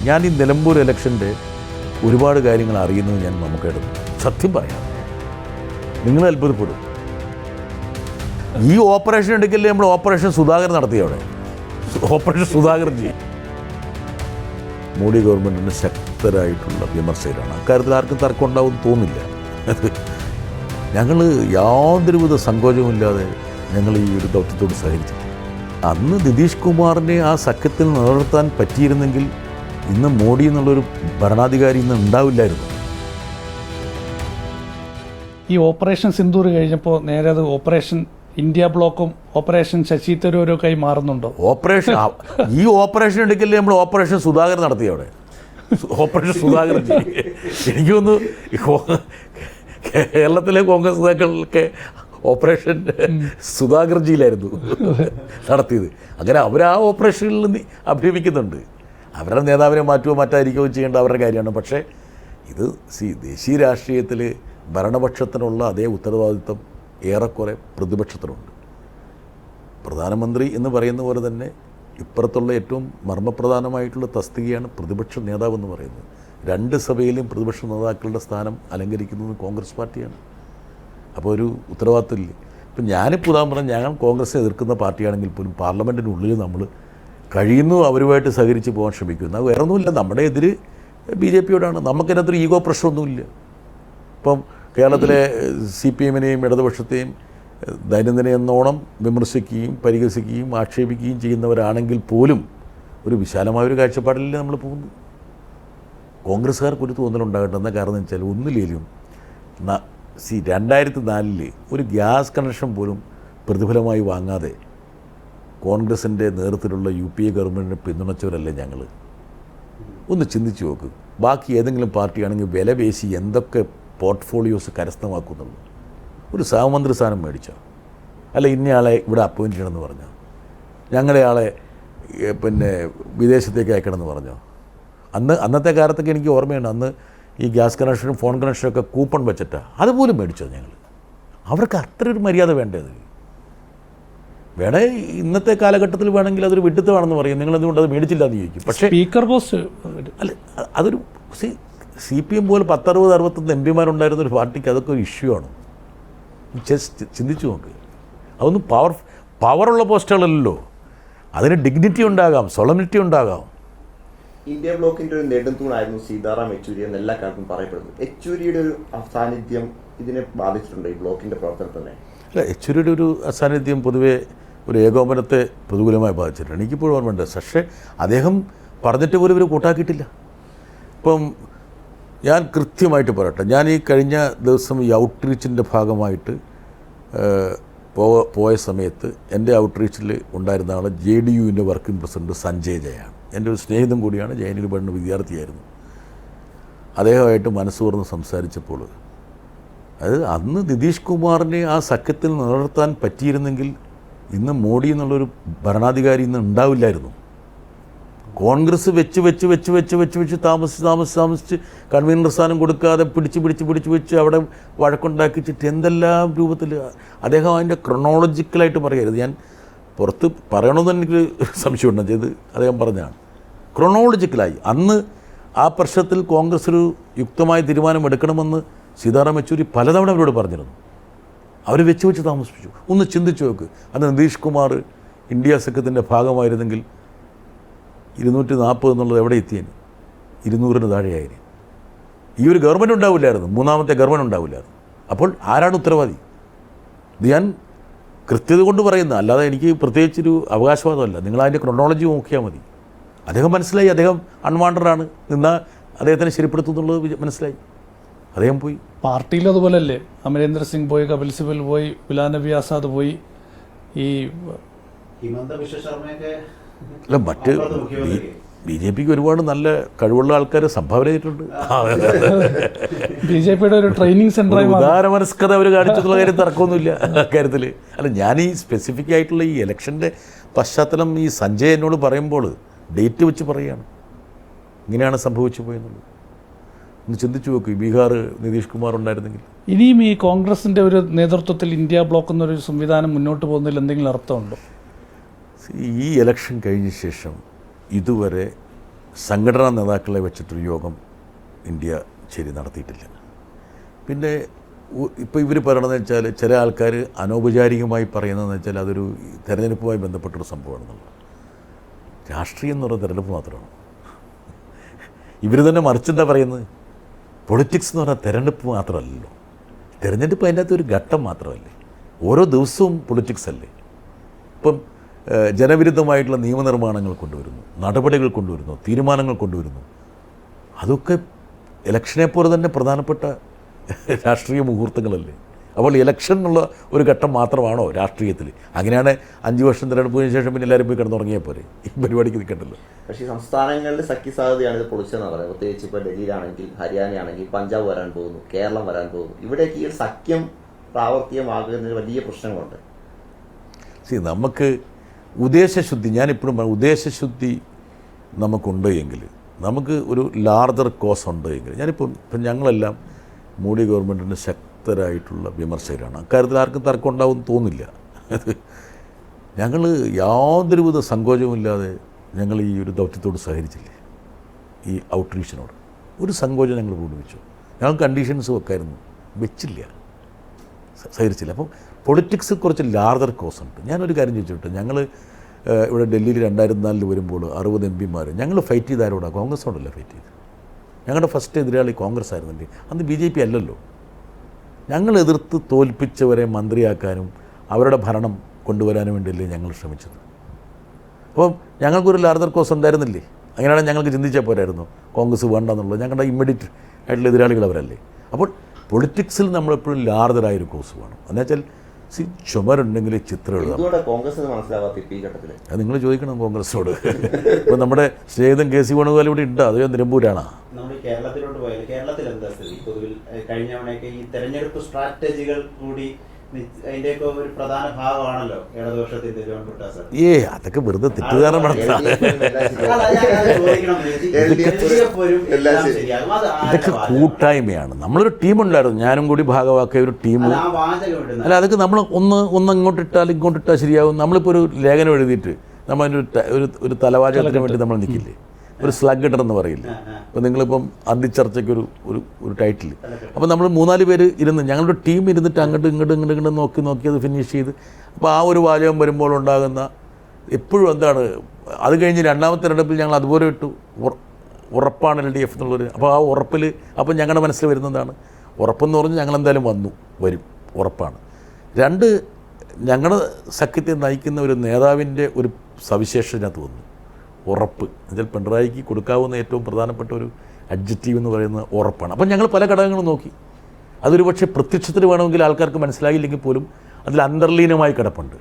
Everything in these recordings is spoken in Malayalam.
ഞാൻ ഈ നിലമ്പൂർ ഇലക്ഷൻ്റെ ഒരുപാട് കാര്യങ്ങൾ അറിയുന്നത് ഞാൻ നമുക്കെടുത്തു. സത്യം പറയാം, നിങ്ങൾ അത്ഭുതപ്പെടും. ഈ ഓപ്പറേഷൻ എടുക്കല്ലേ നമ്മൾ ഓപ്പറേഷൻ സുധാകരൻ നടത്തി. അവിടെ ഓപ്പറേഷൻ സുധാകരൻ ജി മോഡി ഗവൺമെൻറ്റിന് ശക്തരായിട്ടുള്ള വിമർശകരാണ്. അക്കാര്യത്തിൽ ആർക്കും തർക്കം ഉണ്ടാവുമെന്ന് തോന്നില്ല. ഞങ്ങൾ യാതൊരുവിധ സങ്കോചവുമില്ലാതെ ഞങ്ങൾ ഈ ഒരു ദൗത്യത്തോട് സഹകരിച്ചു. അന്ന് നിതീഷ് കുമാറിനെ ആ സഖ്യത്തിൽ നിലനിർത്താൻ പറ്റിയിരുന്നെങ്കിൽ ഇന്ന് മോഡി എന്നുള്ളൊരു ഭരണാധികാരി ഇന്ന് ഉണ്ടാവില്ലായിരുന്നു. ഈ ഓപ്പറേഷൻ സിന്ദൂർ കഴിഞ്ഞപ്പോൾ നേരെ അത് ഓപ്പറേഷൻ ഇന്ത്യ ബ്ലോക്കും ഓപ്പറേഷൻ ശശി തരൂരൊക്കെ ആയി മാറുന്നുണ്ടോ? ഓപ്പറേഷൻ ഈ ഓപ്പറേഷൻ എടുക്കല്ലേ നമ്മൾ ഓപ്പറേഷൻ സുധാകരൻ നടത്തി. അവിടെ ഓപ്പറേഷൻ സുധാകരൻ എനിക്ക് തോന്നുന്നു കേരളത്തിലെ കോൺഗ്രസ് നേതാക്കളൊക്കെ ഓപ്പറേഷൻ സുധാകർജിയിലായിരുന്നു നടത്തിയത്. അങ്ങനെ അവർ ആ ഓപ്പറേഷനിൽ നിന്ന് അഭിനയിക്കുന്നുണ്ട്. അവരുടെ നേതാവിനെ മാറ്റുകയോ മറ്റായിരിക്കുകയോ ചെയ്യേണ്ട അവരുടെ കാര്യമാണ്. പക്ഷേ ഇത് ദേശീയ രാഷ്ട്രീയത്തിൽ ഭരണപക്ഷത്തിനുള്ള അതേ ഉത്തരവാദിത്വം ഏറെക്കുറെ പ്രതിപക്ഷത്തിനുണ്ട്. പ്രധാനമന്ത്രി എന്ന് പറയുന്ന പോലെ തന്നെ ഇപ്പുറത്തുള്ള ഏറ്റവും മർമ്മപ്രധാനമായിട്ടുള്ള തസ്തികയാണ് പ്രതിപക്ഷ നേതാവെന്ന് പറയുന്നത്. രണ്ട് സഭയിലും പ്രതിപക്ഷ നേതാക്കളുടെ സ്ഥാനം അലങ്കരിക്കുന്നത് കോൺഗ്രസ് പാർട്ടിയാണ്. അപ്പോൾ ഒരു ഉത്തരവാദിത്തമില്ലേ? ഇപ്പം ഞാനിപ്പോൾ ഉദാഹരണം ഞങ്ങൾ കോൺഗ്രസിനെ എതിർക്കുന്ന പാർട്ടിയാണെങ്കിൽ പോലും പാർലമെൻറ്റിനുള്ളിൽ നമ്മൾ കഴിയുന്നു അവരുമായിട്ട് സഹകരിച്ച് പോകാൻ ശ്രമിക്കുന്നു. അത് വേറെ ഒന്നുമില്ല, നമ്മുടെ എതിര് BJP-യോടാണ്. നമുക്കതിനകത്തൊരു ഈഗോ പ്രശ്നമൊന്നുമില്ല. ഇപ്പം കേരളത്തിലെ CPM-നെയും ഇടതുപക്ഷത്തെയും ദൈനംദിന എന്നോണം വിമർശിക്കുകയും പരിഹസിക്കുകയും ആക്ഷേപിക്കുകയും ചെയ്യുന്നവരാണെങ്കിൽ പോലും ഒരു വിശാലമായൊരു കാഴ്ചപ്പാടിലല്ലേ നമ്മൾ പോകുന്നു. കോൺഗ്രസ്സുകാർക്കൊരു തോന്നലുണ്ടാകട്ടെ. എന്താ കാരണം എന്ന് വെച്ചാൽ ഒന്നിലേലും 2004 ഒരു ഗ്യാസ് കണക്ഷൻ പോലും പ്രതിഫലമായി വാങ്ങാതെ കോൺഗ്രസിൻ്റെ നേതൃത്വത്തിലുള്ള UPA ഗവൺമെൻറ്റിനെ പിന്തുണച്ചവരല്ലേ ഞങ്ങൾ. ഒന്ന് ചിന്തിച്ച് നോക്ക്. ബാക്കി ഏതെങ്കിലും പാർട്ടിയാണെങ്കിൽ വില പേശി എന്തൊക്കെ പോർട്ട്ഫോളിയോസ് കരസ്ഥമാക്കുന്നുള്ളൂ. ഒരു സഹമന്ത്രി സ്ഥാനം മേടിച്ചോ, അല്ല ഇന്നയാളെ ഇവിടെ അപ്പോയിൻറ്റ് ചെയ്യണമെന്ന് പറഞ്ഞോ, ഞങ്ങളെ ആളെ പിന്നെ വിദേശത്തേക്ക് അയക്കണമെന്ന് പറഞ്ഞോ. അന്നത്തെ കാലത്തൊക്കെ എനിക്ക് ഓർമ്മയുണ്ട്, അന്ന് ഈ ഗ്യാസ് കണക്ഷനും ഫോൺ കണക്ഷനൊക്കെ കൂപ്പൺ വെച്ചിട്ടാണ് അതുപോലും മേടിച്ചോ ഞങ്ങൾ. അവർക്ക് അത്ര ഒരു മര്യാദ വേണ്ടത്. വേണേ ഇന്നത്തെ കാലഘട്ടത്തിൽ വേണമെങ്കിൽ അതൊരു വിഡിത്തമാണെന്ന് പറയും. നിങ്ങളെന്തുകൊണ്ട് അത് മേടിച്ചില്ല എന്ന് ചോദിക്കും. പക്ഷേ സ്പീക്കർ പോസ്റ്റ് അല്ല, അതൊരു CPM പോലെ 60-61 MP ഒരു പാർട്ടിക്ക് അതൊക്കെ ഒരു ഇഷ്യൂ ആണ്. ജസ്റ്റ് ചിന്തിച്ചു നോക്ക്. അതൊന്നും പവറുള്ള പോസ്റ്റുകളല്ലല്ലോ. അതിന് ഡിഗ്നിറ്റി ഉണ്ടാകാം, സൊളമിനിറ്റി ഉണ്ടാകാം. ഇന്ത്യ ബ്ലോക്കിന്റെ ഒരു നെടുംതൂണായിരുന്നു സീതാറാം യെച്ചൂരി എന്ന് എല്ലാ കാലത്തും പറയപ്പെടുന്നു. യെച്ചൂരിയുടെ ഒരു അസാന്നിധ്യം ഇതിനെ ബാധിച്ചിട്ടുണ്ട് ഈ ബ്ലോക്കിന്റെ പ്രവർത്തനത്തിനെ? അല്ല, യെച്ചൂരിയുടെ ഒരു അസാന്നിധ്യം പൊതുവെ ഒരു ഏകോപനത്തെ പ്രതികൂലമായി ബാധിച്ചിട്ടുണ്ട്. എനിക്കിപ്പോഴും ഓർമ്മയുണ്ട്. പക്ഷേ അദ്ദേഹം പറഞ്ഞിട്ട് പോലും ഇവർ കൂട്ടാക്കിയിട്ടില്ല. ഇപ്പം ഞാൻ കൃത്യമായിട്ട് പറയട്ടെ, ഞാൻ ഈ കഴിഞ്ഞ ദിവസം ഈ ഔട്ട്റീച്ചിൻ്റെ ഭാഗമായിട്ട് പോയ സമയത്ത് എൻ്റെ ഔട്ട്റീച്ചിൽ ഉണ്ടായിരുന്ന ആൾ JDU-ൻ്റെ വർക്കിംഗ് പ്രസിഡന്റ് സഞ്ജയ് ജയാണ്. എൻ്റെ ഒരു സ്നേഹിതം കൂടിയാണ്. ജയനിൽ പഠന വിദ്യാർത്ഥിയായിരുന്നു. അദ്ദേഹമായിട്ട് മനസ്സ് തുറന്ന് സംസാരിച്ചപ്പോൾ അത് അന്ന് നിതീഷ് കുമാറിനെ ആ സഖ്യത്തിൽ നിലനിർത്താൻ പറ്റിയിരുന്നെങ്കിൽ ഇന്ന് മോഡി എന്നുള്ളൊരു ഭരണാധികാരി ഇന്ന് ഉണ്ടാവില്ലായിരുന്നു. കോൺഗ്രസ് വെച്ച് താമസിച്ച് കൺവീനർ സ്ഥാനം കൊടുക്കാതെ പിടിച്ച് അവിടെ വഴക്കുണ്ടാക്കിച്ചിട്ട് എന്തെല്ലാം രൂപത്തിൽ അദ്ദേഹം അതിൻ്റെ ക്രൊണോളജിക്കലായിട്ട് പറയരുത്. ഞാൻ പുറത്ത് പറയണമെന്ന് എനിക്ക് സംശയമുണ്ട്. ചെയ്ത് അദ്ദേഹം പറഞ്ഞാണ് ക്രൊണോളജിക്കലായി. അന്ന് ആ പ്രശ്നത്തിൽ കോൺഗ്രസ് ഒരു യുക്തമായ തീരുമാനമെടുക്കണമെന്ന് സീതാറാം യെച്ചൂരി പലതവണ അവരോട് പറഞ്ഞിരുന്നു. അവർ വെച്ച് താമസിപ്പിച്ചു. ഒന്ന് ചിന്തിച്ച് നോക്ക്. അന്ന് നിതീഷ് കുമാർ ഇന്ത്യ സഖ്യത്തിൻ്റെ ഭാഗമായിരുന്നെങ്കിൽ 240 എന്നുള്ളത് എവിടെ എത്തിയേന്? 200-ന് താഴെയായിരുന്നു. ഈ ഒരു ഗവൺമെൻറ് ഉണ്ടാവില്ലായിരുന്നു, മൂന്നാമത്തെ ഗവൺമെൻറ് ഉണ്ടാവില്ലായിരുന്നു. അപ്പോൾ ആരാണ് ഉത്തരവാദി? ഇത് ഞാൻ കൃത്യത കൊണ്ട് പറയുന്ന, അല്ലാതെ എനിക്ക് പ്രത്യേകിച്ചൊരു അവകാശവാദമല്ല. നിങ്ങൾ അതിൻ്റെ ക്രൊണോളജി നോക്കിയാൽ മതി. അദ്ദേഹം മനസ്സിലായി അദ്ദേഹം അൺവാണ്ടഡാണ്, നിന്നാൽ അദ്ദേഹത്തിനെ ശരിപ്പെടുത്തുന്നുള്ളത് മനസ്സിലായി. അദ്ദേഹം പോയി. പാർട്ടിയിലും അതുപോലല്ലേ? അമരേന്ദ്ര സിംഗ് പോയി, കപിൽ സിബൽ പോയി, ഗുലാം നബി ആസാദ് പോയി, ഈ ഹിമന്ത ബിശ്വ ശർമ്മയൊക്കെ. അല്ല, മറ്റ് BJPക്ക് ഒരുപാട് നല്ല കഴിവുള്ള ആൾക്കാർ സംഭാവന ചെയ്തിട്ടുണ്ട്. BJPയുടെ ഒരു ട്രെയിനിങ് സെൻ്റർ ഉദാരമനസ്കത അവർ കാണിച്ചിട്ടുള്ള കാര്യം തർക്കമൊന്നുമില്ല അക്കാര്യത്തിൽ. അല്ല, ഞാൻ ഈ സ്പെസിഫിക് ആയിട്ടുള്ള ഈ ഇലക്ഷൻ്റെ പശ്ചാത്തലം ഈ സഞ്ജയ് എന്നോട് പറയുമ്പോൾ ഡേറ്റ് വെച്ച് പറയുകയാണ് ഇങ്ങനെയാണ് സംഭവിച്ചു പോയെന്നുള്ളത്. ഒന്ന് ചിന്തിച്ചു നോക്കൂ, ബീഹാർ നിതീഷ് കുമാർ ഉണ്ടായിരുന്നെങ്കിൽ. ഇനിയും ഈ കോൺഗ്രസിൻ്റെ ഒരു നേതൃത്വത്തിൽ ഇന്ത്യ ബ്ലോക്ക് എന്നൊരു സംവിധാനം മുന്നോട്ട് പോകുന്നതിൽ എന്തെങ്കിലും അർത്ഥമുണ്ടോ? ഈ ഇലക്ഷൻ കഴിഞ്ഞ ശേഷം ഇതുവരെ സംഘടനാ നേതാക്കളെ വെച്ചിട്ടൊരു യോഗം ഇന്ത്യ നടത്തിയിട്ടില്ല. പിന്നെ ഇപ്പോൾ ഇവർ പറയണതെന്ന് വെച്ചാൽ ചില ആൾക്കാർ അനൗപചാരികമായി പറയുന്നതെന്ന് വെച്ചാൽ അതൊരു തെരഞ്ഞെടുപ്പുമായി ബന്ധപ്പെട്ടൊരു സംഭവമാണെന്നുള്ളത്. രാഷ്ട്രീയം എന്ന് പറയുന്നത് തെരഞ്ഞെടുപ്പ് മാത്രമാണ്. ഇവർ തന്നെ മറിച്ചെന്താ പറയുന്നത്, പൊളിറ്റിക്സ് എന്ന് പറഞ്ഞാൽ തെരഞ്ഞെടുപ്പ് മാത്രമല്ലല്ലോ, തെരഞ്ഞെടുപ്പ് അതിൻ്റെ അകത്ത് ഒരു ഘട്ടം മാത്രമല്ലേ, ഓരോ ദിവസവും പൊളിറ്റിക്സ് അല്ലേ. ഇപ്പം ജനവിരുദ്ധമായിട്ടുള്ള നിയമനിർമ്മാണങ്ങൾ കൊണ്ടുവരുന്നു, നടപടികൾ കൊണ്ടുവരുന്നു, തീരുമാനങ്ങൾ കൊണ്ടുവരുന്നു. അതൊക്കെ ഇലക്ഷനെ പോലെ തന്നെ പ്രധാനപ്പെട്ട രാഷ്ട്രീയ മുഹൂർത്തങ്ങളല്ലേ. അപ്പോൾ ഇലക്ഷൻ എന്നുള്ള ഒരു ഘട്ടം മാത്രമാണോ രാഷ്ട്രീയത്തിൽ? അങ്ങനെയാണ് 5 വർഷം തിരഞ്ഞെടുപ്പിന് ശേഷം പിന്നെ എല്ലാവരും പോയി കിടന്നുറങ്ങിയാൽ പോരെ, ഈ പരിപാടിക്ക് നിൽക്കണ്ടല്ലോ. പക്ഷേ ഈ സംസ്ഥാനങ്ങളുടെ സഖ്യസാധ്യതയാണ് ഇത് പൊളിച്ചതെന്ന് പറയുന്നത്. പ്രത്യേകിച്ച് ഇപ്പോൾ ഡൽഹിയിലാണെങ്കിൽ, ഹരിയാനയാണെങ്കിൽ, പഞ്ചാബ് വരാൻ പോകുന്നു, കേരളം വരാൻ പോകുന്നു. ഇവിടേക്ക് ഈ സഖ്യം പ്രാവർത്തികമാകുന്നതിന് വലിയ പ്രശ്നങ്ങളുണ്ട്. നമുക്ക് ഉദ്ദേശശുദ്ധി, ഞാനിപ്പോഴും ഉദ്ദേശശുദ്ധി നമുക്കുണ്ട് എങ്കിൽ, നമുക്ക് ഒരു ലാർജർ കോസ് ഉണ്ട് എങ്കിൽ, ഇപ്പം ഞങ്ങളെല്ലാം മോഡി ഗവൺമെൻറ്റിൻ്റെ ശക്തരായിട്ടുള്ള വിമർശകരാണ്. അക്കാര്യത്തിൽ ആർക്കും തർക്കം ഉണ്ടാവുമെന്ന് തോന്നില്ല. ഞങ്ങൾ യാതൊരുവിധ സങ്കോചവുമില്ലാതെ ഞങ്ങൾ ഈ ഒരു ദൗത്യത്തോട് സഹകരിച്ചില്ലേ, ഈ ഔട്ട്റീച്ചിനോട് ഒരു സങ്കോചം ഞങ്ങൾ പൂർണ്ണിച്ചു. ഞങ്ങൾ കണ്ടീഷൻസ് വെക്കായിരുന്നു, വെച്ചില്ല, സഹകരിച്ചില്ല. അപ്പം പൊളിറ്റിക്സിൽ കുറച്ച് ലാർജർ കോസ് ഉണ്ട്. ഞാനൊരു കാര്യം ചോദിച്ചോട്ടെ, ഞങ്ങൾ ഇവിടെ ഡൽഹിയിൽ 2004 വരുമ്പോൾ 60 MP ഞങ്ങൾ ഫൈറ്റ് ചെയ്ത് ആരോടാണ്? കോൺഗ്രസോടല്ല ഫൈറ്റ് ചെയ്ത്. ഞങ്ങളുടെ ഫസ്റ്റ് എതിരാളി കോൺഗ്രസ് ആയിരുന്നില്ലേ, അന്ന് BJP അല്ലല്ലോ. ഞങ്ങൾ എതിർത്ത് തോൽപ്പിച്ചവരെ മന്ത്രിയാക്കാനും അവരുടെ ഭരണം കൊണ്ടുവരാനും വേണ്ടിയല്ലേ ഞങ്ങൾ ശ്രമിച്ചത്. അപ്പം ഞങ്ങൾക്കൊരു ലാർജർ കോസ് ഉണ്ടായിരുന്നില്ലേ? അങ്ങനെയാണെങ്കിൽ ഞങ്ങൾക്ക് ചിന്തിച്ചാൽ പോരായിരുന്നു കോൺഗ്രസ് വേണ്ടെന്നുള്ളത്. ഞങ്ങളുടെ ഇമ്മീഡിയറ്റ് ആയിട്ടുള്ള എതിരാളികൾ അവരല്ലേ. അപ്പോൾ പൊളിറ്റിക്സിൽ നമ്മളെപ്പോഴും ലാർജറായൊരു കോസ് വേണം. എന്നുവെച്ചാൽ ചുമരുണ്ടെങ്കിൽ ചിത്രം എഴുതാം. അത് നിങ്ങൾ ചോദിക്കണം കോൺഗ്രസിനോട്. ഇപ്പോൾ നമ്മുടെ സ്നേഹിതൻ KC വേണുഗോപാൽ ഇവിടെ ഉണ്ട്, അതോ നിലമ്പൂരാണോ? നമ്മൾ കേരളത്തിലോട്ട് പോയാൽ കേരളത്തിൽ എന്താ സ്ഥിതി? പൊതുവിൽ കഴിഞ്ഞ തവണയൊക്കെ ഈ തെരഞ്ഞെടുപ്പ് സ്ട്രാറ്റജികൾ കൂടി അതിൻ്റെയൊക്കെ ഒരു പ്രധാന ഭാഗമാണല്ലോ ഇടതുപക്ഷത്തിന്റെ ജോൺ ബ്രിട്ടാസ്. അതൊക്കെ വെറുതെ തെറ്റിദ്ധാരണ നടത്താം. ഇതൊക്കെ കൂട്ടായ്മയാണ്. നമ്മളൊരു ടീമുണ്ടായിരുന്നു, ഞാനും കൂടി ഭാഗമാക്കിയ ഒരു ടീം. അല്ല, അതൊക്കെ നമ്മൾ ഒന്ന് ഇങ്ങോട്ടിട്ടാൽ ശരിയാവും. നമ്മളിപ്പോൾ ഒരു ലേഖനം എഴുതിയിട്ട് നമ്മൾ അതിൻ്റെ ഒരു തലവാചകത്തിന് വേണ്ടി നമ്മൾ നിൽക്കില്ലേ, ഒരു സ്ലഗ് ഇടണമെന്ന് പറയില്ല. അപ്പോൾ നിങ്ങളിപ്പം അന്തിച്ചർച്ചയ്ക്ക് ഒരു ടൈറ്റിൽ. അപ്പോൾ നമ്മൾ 3-4 പേര് ഇരുന്ന്, ഞങ്ങളുടെ ടീം ഇരുന്നിട്ട് അങ്ങോട്ട് നോക്കി അത് ഫിനിഷ് ചെയ്ത്, അപ്പോൾ ആ ഒരു വാചകം വരുമ്പോൾ ഉണ്ടാകുന്ന എപ്പോഴും എന്താണ്, അത് കഴിഞ്ഞ് 2ാമത്തെ തെരഞ്ഞെടുപ്പിൽ ഞങ്ങൾ അതുപോലെ ഇട്ടു, ഉറപ്പാണ് LDF എന്നുള്ളൊരു. അപ്പോൾ ആ ഉറപ്പിൽ അപ്പം ഞങ്ങളുടെ മനസ്സിൽ വരുന്നതാണ്, ഉറപ്പെന്ന് പറഞ്ഞ് ഞങ്ങളെന്തായാലും വരും, ഉറപ്പാണ്. 2, ഞങ്ങളുടെ സഖ്യത്തെ നയിക്കുന്ന ഒരു നേതാവിൻ്റെ ഒരു സവിശേഷത തോന്നുന്നു, ഉറപ്പ്. എന്നുവെച്ചാൽ പിണറായിക്ക് കൊടുക്കാവുന്ന ഏറ്റവും പ്രധാനപ്പെട്ട ഒരു അഡ്ജക്റ്റീവ് എന്ന് പറയുന്നത് ഉറപ്പാണ്. അപ്പം ഞങ്ങൾ പല ഘടകങ്ങളും നോക്കി. അതൊരു പക്ഷേ പ്രത്യക്ഷത്തിൽ വേണമെങ്കിൽ ആൾക്കാർക്ക് മനസ്സിലായില്ലെങ്കിൽ പോലും അതിൽ അന്തർലീനമായി കിടപ്പുണ്ട്.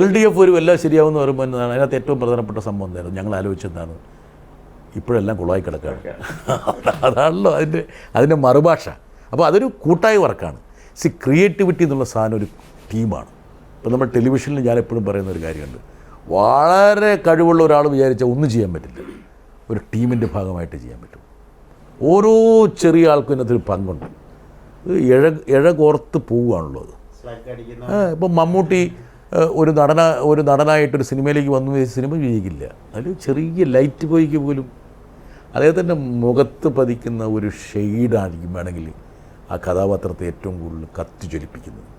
LDF ഒരു എല്ലാം ശരിയാവുമെന്ന് പറയുമ്പോൾ എന്നതാണ് അതിനകത്ത് ഏറ്റവും പ്രധാനപ്പെട്ട സംഭവം എന്തായിരുന്നു? ഞങ്ങൾ ആലോചിച്ചെന്താണ്, ഇപ്പോഴെല്ലാം കുളമായി കിടക്കുകയാണ്. അതാണല്ലോ അതിൻ്റെ മറുഭാഷ. അപ്പോൾ അതൊരു കൂട്ടായ വർക്കാണ്. ക്രിയേറ്റിവിറ്റി എന്നുള്ള സാധനം ഒരു ടീമാണ്. ഇപ്പോൾ നമ്മൾ ടെലിവിഷനിൽ ഞാൻ എപ്പോഴും പറയുന്ന ഒരു കാര്യമുണ്ട്, വളരെ കഴിവുള്ള ഒരാൾ വിചാരിച്ചാൽ ഒന്നും ചെയ്യാൻ പറ്റില്ല, ഒരു ടീമിൻ്റെ ഭാഗമായിട്ട് ചെയ്യാൻ പറ്റും. ഓരോ ചെറിയ ആൾക്കും ഇതിനകത്തൊരു പങ്കുണ്ട്. ഇഴ കോർത്ത് പോവുകയാണല്ലോ അത്. ഇപ്പം മമ്മൂട്ടി ഒരു നടനായിട്ടൊരു സിനിമയിലേക്ക് വന്നു, സിനിമ വിജയിക്കില്ല. അതിൽ ചെറിയ ലൈറ്റ് പോയിക്ക് പോലും അദ്ദേഹത്തിൻ്റെ മുഖത്ത് പതിക്കുന്ന ഒരു ഷെയ്ഡായിരിക്കും വേണമെങ്കിൽ ആ കഥാപാത്രത്തെ ഏറ്റവും കൂടുതൽ കത്തിജ്വലിപ്പിക്കുന്നത്.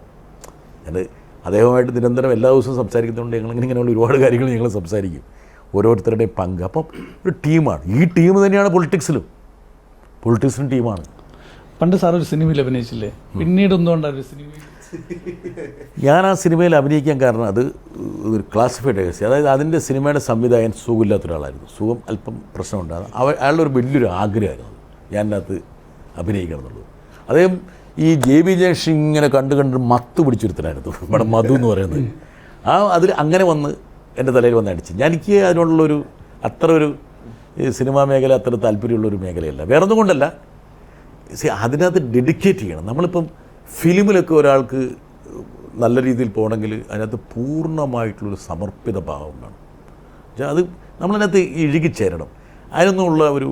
അദ്ദേഹമായിട്ട് നിരന്തരം എല്ലാ ദിവസവും സംസാരിക്കുന്നതുകൊണ്ട് ഇങ്ങനെയുള്ള ഒരുപാട് കാര്യങ്ങൾ ഞങ്ങൾ സംസാരിക്കും, ഓരോരുത്തരുടെയും പങ്ക്. അപ്പം ഒരു ടീമാണ്. ഈ ടീം തന്നെയാണ് പൊളിറ്റിക്സിലും ടീമാണ്. പണ്ട് സാർ ഒരു സിനിമയിൽ അഭിനയിച്ചില്ലേ, പിന്നീട് എന്തുകൊണ്ടാണ് ഒരു സിനിമ? ഞാൻ ആ സിനിമയിൽ അഭിനയിക്കാൻ കാരണം അത് ഒരു ക്ലാസിഫൈഡ് കേസ്. അതായത് അതിൻ്റെ സിനിമയുടെ സംവിധായകൻ സുഖമില്ലാത്തൊരാളായിരുന്നു. സുഖം അല്പം പ്രശ്നമുണ്ടാകും. അയാളുടെ ഒരു വലിയൊരു ആഗ്രഹമായിരുന്നു ഞാൻ അതിനകത്ത് അഭിനയിക്കണം എന്നുള്ളത്. അദ്ദേഹം ഈ JB ജംഗ്ഷൻ ഇങ്ങനെ കണ്ട് മത്ത് പിടിച്ചൊരുത്തനായിരുന്നു, നമ്മുടെ മധു എന്ന് പറയുന്നത്. അതിൽ അങ്ങനെ വന്ന് എൻ്റെ തലയിൽ വന്ന് അടിച്ച്. എനിക്ക് അതിനുള്ളൊരു അത്ര ഒരു സിനിമാ മേഖല അത്ര താല്പര്യമുള്ളൊരു മേഖലയല്ല, വേറെ ഒന്നും കൊണ്ടല്ല. അതിനകത്ത് ഡെഡിക്കേറ്റ് ചെയ്യണം. നമ്മളിപ്പം ഫിലിമിലൊക്കെ ഒരാൾക്ക് നല്ല രീതിയിൽ പോകണമെങ്കിൽ അതിനകത്ത് പൂർണ്ണമായിട്ടുള്ളൊരു സമർപ്പിത ഭാവം വേണം. അത് നമ്മളതിനകത്ത് ഇഴുകിച്ചേരണം. അതിനൊന്നുമുള്ള ഒരു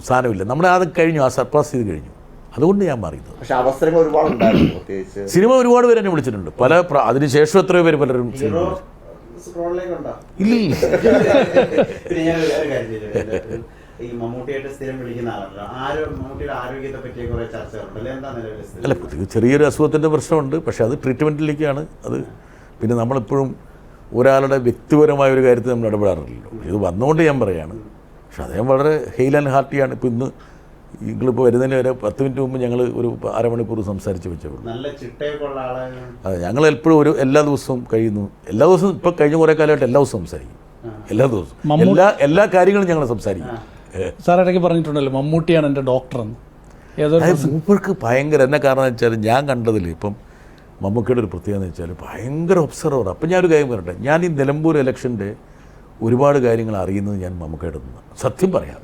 സാധനമില്ല. നമ്മളത് കഴിഞ്ഞു, ആ സർപ്പാസ് ചെയ്ത് കഴിഞ്ഞു. അതുകൊണ്ട് ഞാൻ മാറിയത്. പക്ഷേ അവസരങ്ങൾ ഒരുപാട് ഉണ്ടായിരുന്നു. സിനിമ ഒരുപാട് പേര് എന്നെ വിളിച്ചിട്ടുണ്ട്. അതിനുശേഷം എത്രയോ പേര് പലരും ഇല്ല. ഈ മമ്മൂട്ടിയായിട്ട് സ്ഥിരം വിളിക്കുന്ന ആളല്ലോ, മമ്മൂട്ടിയുടെ ആരോഗ്യത്തെ പറ്റിയ കുറെ ചർച്ചകളുണ്ട് അല്ലെ, എന്താ നിലവിലെ സ്ഥിതി? അല്ല, ചെറിയൊരു അസുഖത്തിൻ്റെ പ്രശ്നമുണ്ട്, പക്ഷേ അത് ട്രീറ്റ്മെൻറ്റിലേക്കാണ് അത്. പിന്നെ നമ്മളെപ്പോഴും ഒരാളുടെ വ്യക്തിപരമായ ഒരു കാര്യത്തിൽ നമ്മൾ ഇടപെടാറില്ലല്ലോ. ഇത് വന്നുകൊണ്ട് ഞാൻ പറയുകയാണ്. പക്ഷെ അദ്ദേഹം വളരെ ഹെയിൽ ആൻഡ് ഹാർട്ടിയാണ്. ഇപ്പോൾ ഇന്ന് നിങ്ങളിപ്പോൾ വരുന്നതിന് വരെ 10 മിനിറ്റ് മുമ്പ് ഞങ്ങൾ ഒരു അരമണിക്കൂർ സംസാരിച്ച് വെച്ചോളൂ. നല്ല ചിട്ടയൊക്കെ ഉള്ള ആളാണ്. അതെ, ഞങ്ങൾ എപ്പോഴും എല്ലാ ദിവസവും എല്ലാ ദിവസവും ഇപ്പോൾ കഴിഞ്ഞ കുറേ കാലമായിട്ട് എല്ലാ ദിവസവും സംസാരിക്കും. എല്ലാ ദിവസവും എല്ലാ കാര്യങ്ങളും ഞങ്ങൾ സംസാരിക്കും. സാർ ഇടയ്ക്ക് പറഞ്ഞിട്ടുണ്ടല്ലോ മമ്മൂട്ടിയാണ് എൻ്റെ ഡോക്ടറെന്ന്. അതായത് മൂപ്പർക്ക് ഭയങ്കര എന്നെ കാരണം വെച്ചാൽ ഞാൻ കണ്ടതിൽ ഇപ്പം മമ്മൂക്കയുടെ ഒരു പ്രത്യേകത എന്ന് വെച്ചാൽ ഭയങ്കര ഒബ്സർവർ. അപ്പം ഞാനൊരു കാര്യം പറയട്ടെ, ഞാൻ ഈ നിലമ്പൂർ ഇലക്ഷൻ്റെ ഒരുപാട് കാര്യങ്ങൾ അറിയുന്നത് ഞാൻ മമ്മൂക്കയുടെ നിന്ന് സത്യം പറയാം.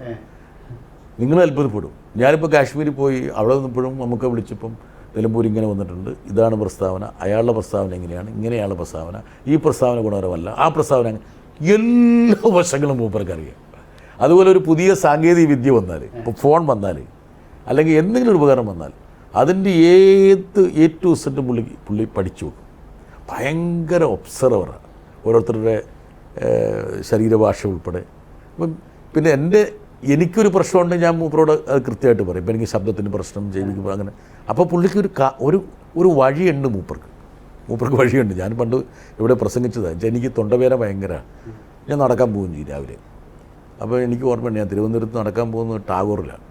നിങ്ങൾ അത്ഭുതപ്പെടും. ഞാനിപ്പോൾ കാശ്മീരിൽ പോയി അവിടെ നിന്നപ്പോഴും മമ്മൂക്ക വിളിച്ചപ്പം നിലമ്പൂർ ഇങ്ങനെ വന്നിട്ടുണ്ട്, ഇതാണ് പ്രസ്താവന, അയാളുടെ പ്രസ്താവന എങ്ങനെയാണ്, ഇങ്ങനെയാണ് പ്രസ്താവന, ഈ പ്രസ്താവന ഗുണകരമല്ല, ആ പ്രസ്താവന, എല്ലാ വശങ്ങളും മൂപ്പർക്ക് അറിയാം. അതുപോലെ ഒരു പുതിയ സാങ്കേതിക വിദ്യ വന്നാൽ, ഇപ്പോൾ ഫോൺ വന്നാൽ അല്ലെങ്കിൽ എന്തെങ്കിലും ഒരു ഉപകരണം വന്നാൽ അതിൻ്റെ A to Z പുള്ളി പഠിച്ചു വെക്കും. ഭയങ്കര ഒബ്സർവറാണ് ഓരോരുത്തരുടെ ശരീരഭാഷ ഉൾപ്പെടെ. അപ്പം പിന്നെ എനിക്കൊരു പ്രശ്നമുണ്ട്, ഞാൻ മൂപ്പരോട് അത് കൃത്യമായിട്ട് പറയും. ഇപ്പം എനിക്ക് ശബ്ദത്തിന് പ്രശ്നം ജൈവിക അങ്ങനെ. അപ്പോൾ പുള്ളിക്ക് ഒരു വഴിയുണ്ട് മൂപ്പർക്ക് വഴിയുണ്ട്. ഞാൻ പണ്ട് ഇവിടെ പ്രസംഗിച്ചതാണ്, എനിക്ക് തൊണ്ടവേദന ഭയങ്കര, ഞാൻ നടക്കാൻ പോകും ചെയ്യും രാവിലെ. അപ്പോൾ എനിക്ക് ഓർമ്മയുണ്ട്, ഞാൻ തിരുവനന്തപുരത്ത് നടക്കാൻ പോകുന്നത് ടാഗോറിലാണ്.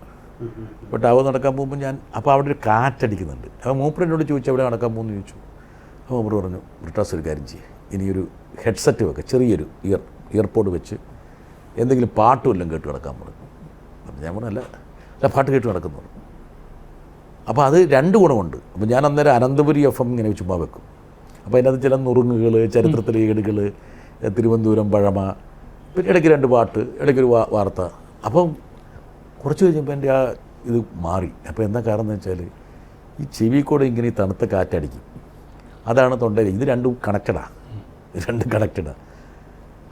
അപ്പോൾ ടാഗോർ നടക്കാൻ പോകുമ്പോൾ അപ്പോൾ അവിടെ ഒരു കാറ്റടിക്കുന്നുണ്ട്. അപ്പോൾ മൂപ്പർ എന്നോട് ചോദിച്ചു എവിടെ നടക്കാൻ പോകുമെന്ന് ചോദിച്ചു. അപ്പോൾ മൂപ്പർ പറഞ്ഞു, ബ്രിട്ടാസ് ഒരു കാര്യം ചെയ്യും, ഇനിയൊരു ഹെഡ്സെറ്റ് വെക്കുക, ചെറിയൊരു ഇയർപോഡ് വെച്ച് എന്തെങ്കിലും പാട്ടും എല്ലാം കേട്ട് കിടക്കാൻ പറഞ്ഞു. അപ്പം ഞാൻ പറഞ്ഞല്ല പാട്ട് കേട്ട് കിടക്കുന്നു. അപ്പോൾ അത് 2 ഗുണമുണ്ട്. അപ്പോൾ ഞാൻ അന്നേരം അനന്തപുരി FM ഇങ്ങനെ ചുമ്മാ വെക്കും. അപ്പോൾ അതിനകത്ത് ചില നുറുങ്ങുകൾ, ചരിത്രത്തിലെ ഏടുകൾ, തിരുവനന്തപുരം പഴമ, പിന്നെ ഇടയ്ക്ക് 2 പാട്ട്, ഇടയ്ക്കൊരു വാർത്ത. അപ്പം കുറച്ച് കഴിഞ്ഞപ്പോൾ എൻ്റെ ഇത് മാറി. അപ്പോൾ എന്താ കാരണം എന്ന് വെച്ചാൽ ഈ ചെവി കൂടെ ഇങ്ങനെ ഈ തണുത്ത കാറ്റടിക്കും, അതാണ് തൊണ്ടയിൽ. ഇത് രണ്ടും കണക്റ്റഡാണ്.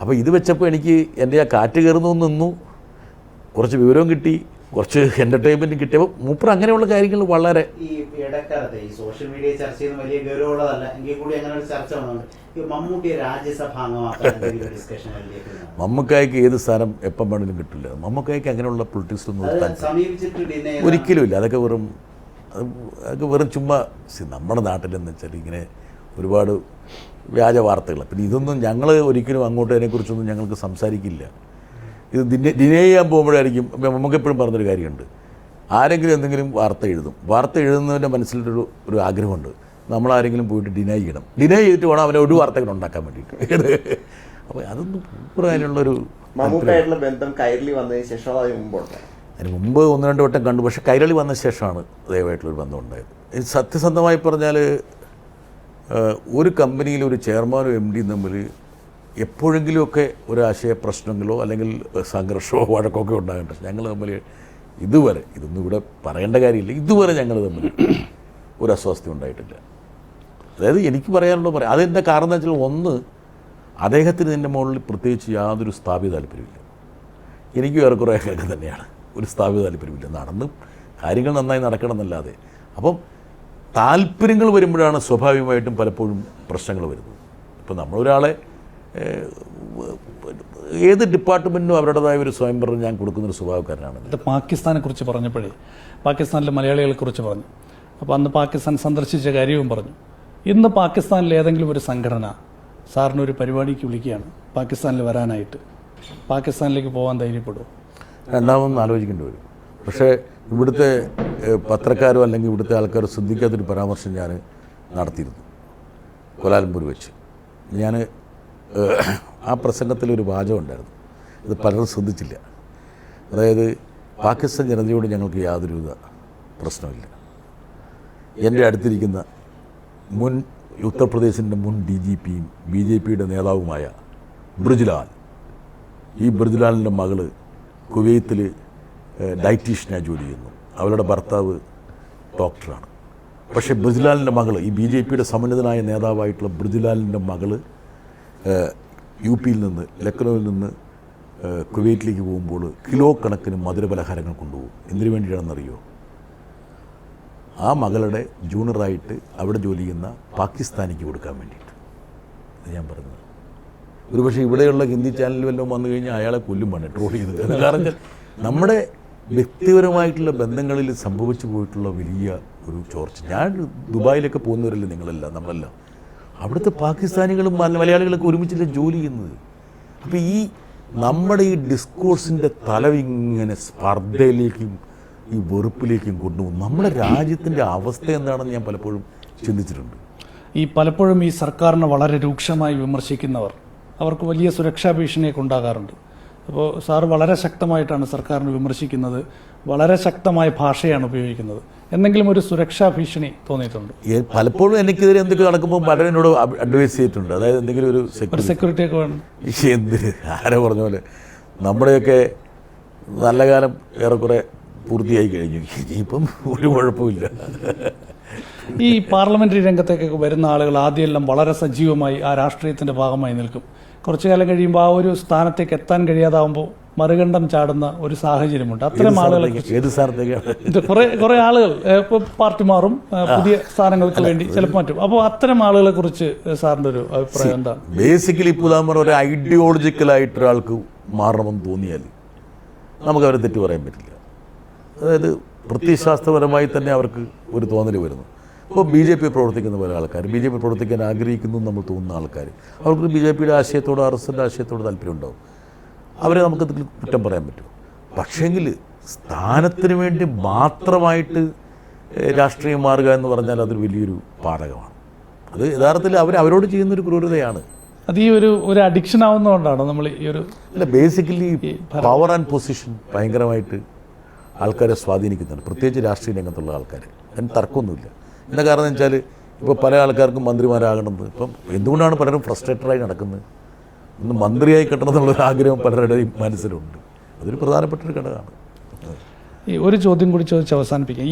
അപ്പോൾ ഇത് വെച്ചപ്പോൾ എനിക്ക് എൻ്റെ ആ കാറ്റ് കയറുന്നു നിന്നു, കുറച്ച് വിവരവും കിട്ടി, കുറച്ച് എൻ്റർടൈൻമെൻറ്റും കിട്ടിയപ്പോൾ മൂപ്പർ അങ്ങനെയുള്ള കാര്യങ്ങൾ വളരെ ഈ ഇടക്കാലത്ത് ഈ സോഷ്യൽ മീഡിയ ചർച്ച ചെയ്യുന്ന വലിയ ഗൗരവമുള്ളതല്ല എങ്കിൽ കൂടി അങ്ങനെ ഒരു ചർച്ച വന്നുണ്ട്. ഈ മമ്മൂട്ടിയെ മമ്മൂക്കായ്ക്ക് ഏത് സ്ഥാനം എപ്പം വേണമെങ്കിലും കിട്ടില്ല. മമ്മൂക്കായ്ക്ക് അങ്ങനെയുള്ള പൊളിറ്റിക്സൊന്നും ഒരിക്കലും ഇല്ല. അതൊക്കെ വെറും ചുമ്മാ. നമ്മുടെ നാട്ടിലെന്ന് വെച്ചാൽ ഇങ്ങനെ ഒരുപാട് വ്യാജ വാർത്തകൾ. പിന്നെ ഇതൊന്നും ഞങ്ങൾ ഒരിക്കലും അങ്ങോട്ട് അതിനെക്കുറിച്ചൊന്നും ഞങ്ങൾക്ക് സംസാരിക്കില്ല. ഇത് ഡിനേ ചെയ്യാൻ പോകുമ്പോഴായിരിക്കും. നമുക്ക് എപ്പോഴും പറഞ്ഞൊരു കാര്യമുണ്ട്, ആരെങ്കിലും എന്തെങ്കിലും വാർത്ത എഴുതുന്നതിൻ്റെ മനസ്സിലൊരു ആഗ്രഹമുണ്ട്, നമ്മളാരെങ്കിലും പോയിട്ട് ഡിനൈ ചെയ്തിട്ട് വേണം അവനെ ഒരു വാർത്തകൾ ഉണ്ടാക്കാൻ വേണ്ടിയിട്ട്. അപ്പോൾ അതൊന്നും അതിനുള്ളൊരു മമ്മൂക്കായിട്ടുള്ള ബന്ധം കൈരളി വന്നതിന് ശേഷം അതിന് മുമ്പ് 1-2 വട്ടം കണ്ടു. പക്ഷേ കൈരളി വന്ന ശേഷമാണ് ദയവായിട്ടുള്ളൊരു ബന്ധം ഉണ്ടായത്. സത്യസന്ധമായി പറഞ്ഞാൽ ഒരു കമ്പനിയിൽ ഒരു ചെയർമാനും MD തമ്മിൽ എപ്പോഴെങ്കിലുമൊക്കെ ഒരു ആശയ പ്രശ്നങ്ങളോ അല്ലെങ്കിൽ സംഘർഷമോ വഴക്കമൊക്കെ ഉണ്ടാകേണ്ട. ഞങ്ങൾ തമ്മിൽ ഇതുവരെ, ഇതൊന്നും ഇവിടെ പറയേണ്ട കാര്യമില്ല, ഇതുവരെ ഞങ്ങൾ തമ്മിൽ ഒരു അസ്വാസ്ഥ്യം ഉണ്ടായിട്ടില്ല. അതായത് എനിക്ക് പറയാനുള്ളത് പറയാം. അതെൻ്റെ കാരണം എന്ന് വെച്ചാൽ, ഒന്ന്, അദ്ദേഹത്തിന് ഇതിൻ്റെ മുകളിൽ പ്രത്യേകിച്ച് യാതൊരു സ്ഥാപിത താല്പര്യമില്ല. എനിക്കും ഏറെക്കുറെ ഒക്കെ തന്നെയാണ്, ഒരു സ്ഥാപിത താല്പര്യമില്ല. കാര്യങ്ങൾ നന്നായി നടക്കണം എന്നല്ലാതെ. അപ്പം താല്പര്യങ്ങൾ വരുമ്പോഴാണ് സ്വാഭാവികമായിട്ടും പലപ്പോഴും പ്രശ്നങ്ങൾ വരുന്നത്. ഇപ്പോൾ നമ്മളൊരാളെ ഏത് ഡിപ്പാർട്ട്മെൻറ്റിനും അവരുടേതായ ഒരു സ്വയംഭരണം ഞാൻ കൊടുക്കുന്നൊരു സ്വഭാവക്കാരനാണ്. ഇത് പാകിസ്ഥാനെ കുറിച്ച് പറഞ്ഞപ്പോഴേ, പാകിസ്ഥാനിലെ മലയാളികളെക്കുറിച്ച് പറഞ്ഞു. അപ്പോൾ അന്ന് പാകിസ്ഥാൻ സന്ദർശിച്ച കാര്യവും പറഞ്ഞു. ഇന്ന് പാകിസ്ഥാനിലെ ഏതെങ്കിലും ഒരു സംഘടന സാറിനൊരു പരിപാടിക്ക് വിളിക്കുകയാണ് പാകിസ്ഥാനിൽ വരാനായിട്ട്, പാകിസ്ഥാനിലേക്ക് പോകാൻ ധൈര്യപ്പെടുമോ? രണ്ടാമതൊന്നും ആലോചിക്കേണ്ടി വരും. പക്ഷേ ഇവിടുത്തെ പത്രക്കാരോ അല്ലെങ്കിൽ ഇവിടുത്തെ ആൾക്കാരോ ശ്രദ്ധിക്കാത്തൊരു പരാമർശം ഞാൻ നടത്തിയിരുന്നു കോലാലംപൂർ വെച്ച്. ഞാൻ ആ പ്രസംഗത്തിലൊരു വാചകം ഉണ്ടായിരുന്നു, ഇത് പലരും ശ്രദ്ധിച്ചില്ല. അതായത് പാകിസ്ഥാൻ ജനതയോട് ഞങ്ങൾക്ക് യാതൊരുവിധ പ്രശ്നമില്ല. എൻ്റെ അടുത്തിരിക്കുന്ന മുൻ ഉത്തർപ്രദേശിൻ്റെ മുൻ DGPയും BJPയുടെ നേതാവുമായ ബ്രിജ്ലാൽ, ഈ ബ്രിജ്ലാലിൻ്റെ മകള് കുവൈത്തിൽ ഡയറ്റീഷ്യനായി ജോലി ചെയ്യുന്നു. അവളുടെ ഭർത്താവ് ഡോക്ടറാണ്. പക്ഷേ ബ്രിജ്ലാലിൻ്റെ മകള്, ഈ BJPയുടെ സമുന്നതനായ നേതാവായിട്ടുള്ള ബ്രിജ്ലാലിൻ്റെ മകള് UP നിന്ന്, ലക്നൌവിൽ നിന്ന് കുവൈറ്റിലേക്ക് പോകുമ്പോൾ കിലോ കണക്കിന് മധുരപലഹാരങ്ങൾ കൊണ്ടുപോകും. എന്തിനു വേണ്ടിയിട്ടാണെന്നറിയോ? ആ മകളുടെ ജൂനിയറായിട്ട് അവിടെ ജോലി ചെയ്യുന്ന പാകിസ്ഥാനിക്ക് കൊടുക്കാൻ വേണ്ടിയിട്ട്. അത് ഞാൻ പറഞ്ഞത്. ഒരുപക്ഷെ ഇവിടെയുള്ള ഹിന്ദി ചാനൽ വല്ലതും വന്നു കഴിഞ്ഞാൽ അയാളെ കൊല്ലും വേണം, ട്രോൾ ചെയ്ത്. കാരണം നമ്മുടെ വ്യക്തിപരമായിട്ടുള്ള ബന്ധങ്ങളിൽ സംഭവിച്ചു പോയിട്ടുള്ള വലിയ ഒരു ചോർച്ച. ഞാൻ ദുബായിലൊക്കെ പോകുന്നവരല്ലേ നിങ്ങളെല്ലാം, നമ്മളെല്ലാം. അവിടുത്തെ പാകിസ്ഥാനികളും മലയാളികളൊക്കെ ഒരുമിച്ചല്ലേ ജോലി ചെയ്യുന്നത്. അപ്പോൾ ഈ നമ്മുടെ ഈ ഡിസ്കോഴ്സിൻ്റെ തലവിങ്ങനെ സ്പർദ്ധയിലേക്കും ഈ വെറുപ്പിലേക്കും കൊണ്ടുപോകും. നമ്മുടെ രാജ്യത്തിൻ്റെ അവസ്ഥ എന്താണെന്ന് ഞാൻ പലപ്പോഴും ചിന്തിച്ചിട്ടുണ്ട്. ഈ പലപ്പോഴും ഈ സർക്കാരിനെ വളരെ രൂക്ഷമായി വിമർശിക്കുന്നവർ അവർക്ക് വലിയ സുരക്ഷാ ഭീഷണിയൊക്കെ ഉണ്ടാകാറുണ്ട്. അപ്പോൾ സാറ് വളരെ ശക്തമായിട്ടാണ് സർക്കാരിനെ വിമർശിക്കുന്നത്, വളരെ ശക്തമായ ഭാഷയാണ് ഉപയോഗിക്കുന്നത്. എന്തെങ്കിലും ഒരു സുരക്ഷാ ഭീഷണി തോന്നിയിട്ടുണ്ട്? പലപ്പോഴും എനിക്കെതിരെ എന്തെങ്കിലും നടക്കുമ്പോൾ പലരും എന്നോട് അഡ്വൈസ് ചെയ്തിട്ടുണ്ട്. അതായത് എന്തെങ്കിലും ഒരു സെക്യൂരിറ്റി ഒക്കെ വേണം. എന്തിന്, ആരോ പറഞ്ഞ പോലെ നമ്മുടെയൊക്കെ നല്ല കാലം ഏറെക്കുറെ പൂർത്തിയായി കഴിഞ്ഞു. ഇനിയിപ്പം ഒരു കുഴപ്പമില്ല. ഈ പാർലമെന്ററി രംഗത്തേക്കൊക്കെ വരുന്ന ആളുകൾ ആദ്യമെല്ലാം വളരെ സജീവമായി ആ രാഷ്ട്രീയത്തിന്റെ ഭാഗമായി നിൽക്കും. കുറച്ചു കാലം കഴിയുമ്പോൾ ആ ഒരു സ്ഥാനത്തേക്ക് എത്താൻ കഴിയാതാവുമ്പോൾ മറുകണ്ഠം ചാടുന്ന ഒരു സാഹചര്യമുണ്ട്. അത്തരം ആളുകളെ ഏത് സ്ഥാനത്തേക്കാണ് കുറെ ആളുകൾ പാർട്ടി മാറും, പുതിയ സ്ഥാനങ്ങൾക്ക് വേണ്ടി ചിലപ്പോൾ മാറ്റും. അപ്പോൾ അത്തരം ആളുകളെ കുറിച്ച് സാറിന്റെ ഒരു അഭിപ്രായം എന്താണ്? ബേസിക്കലി ഇപ്പോൾ നമ്മൾ ഒരു ഐഡിയോളജിക്കലായിട്ട് ഒരാൾക്ക് മാറണമെന്ന് തോന്നിയാൽ നമുക്ക് അവരെ തെറ്റു പറയാൻ പറ്റില്ല. അതായത് പ്രത്യയശാസ്ത്രപരമായി തന്നെ അവർക്ക് ഒരു തോന്നൽ വരുന്നു. ഇപ്പോൾ BJP പ്രവർത്തിക്കുന്ന പല ആൾക്കാർ, BJP പ്രവർത്തിക്കാൻ ആഗ്രഹിക്കുന്നു നമ്മൾ തോന്നുന്ന ആൾക്കാർ, അവർക്ക് BJPയുടെ ആശയത്തോട് RSSന്റെ ആശയത്തോട് താല്പര്യം ഉണ്ടാവും. അവരെ നമുക്ക് കുറ്റം പറയാൻ പറ്റും. പക്ഷേങ്കിൽ സ്ഥാനത്തിന് വേണ്ടി മാത്രമായിട്ട് രാഷ്ട്രീയം മാറുക എന്ന് പറഞ്ഞാൽ അതൊരു വലിയൊരു പാതകമാണ്. അത് യഥാർത്ഥത്തിൽ അവരോട് ചെയ്യുന്നൊരു ക്രൂരതയാണ്. അത് ഈ ഒരു അഡിക്ഷൻ ആവുന്നതുകൊണ്ടാണ് നമ്മൾ ഈ ഒരു അല്ല, ബേസിക്കലി പവർ ആൻഡ് പൊസിഷൻ ഭയങ്കരമായിട്ട് ആൾക്കാരെ സ്വാധീനിക്കുന്നുണ്ട്, പ്രത്യേകിച്ച് രാഷ്ട്രീയ രംഗത്തുള്ള ആൾക്കാർ. അതിന് തർക്കമൊന്നുമില്ല. എന്താ കാരണം എന്ന് വെച്ചാൽ ഇപ്പോൾ പല ആൾക്കാർക്കും മന്ത്രിമാരാകണമെന്ന്, ഇപ്പം എന്തുകൊണ്ടാണ് പലരും ഫ്രസ്ട്രേറ്റഡായി നടക്കുന്നത്? ഒന്ന് മന്ത്രിയായി കിട്ടണം എന്നുള്ളൊരു ആഗ്രഹം പലരുടെയും മനസ്സിലുണ്ട്. അതൊരു പ്രധാനപ്പെട്ടൊരു ഘടകമാണ്. ഈ ഒരു ചോദ്യം കൂടി ചോദിച്ച് അവസാനിപ്പിക്കാം.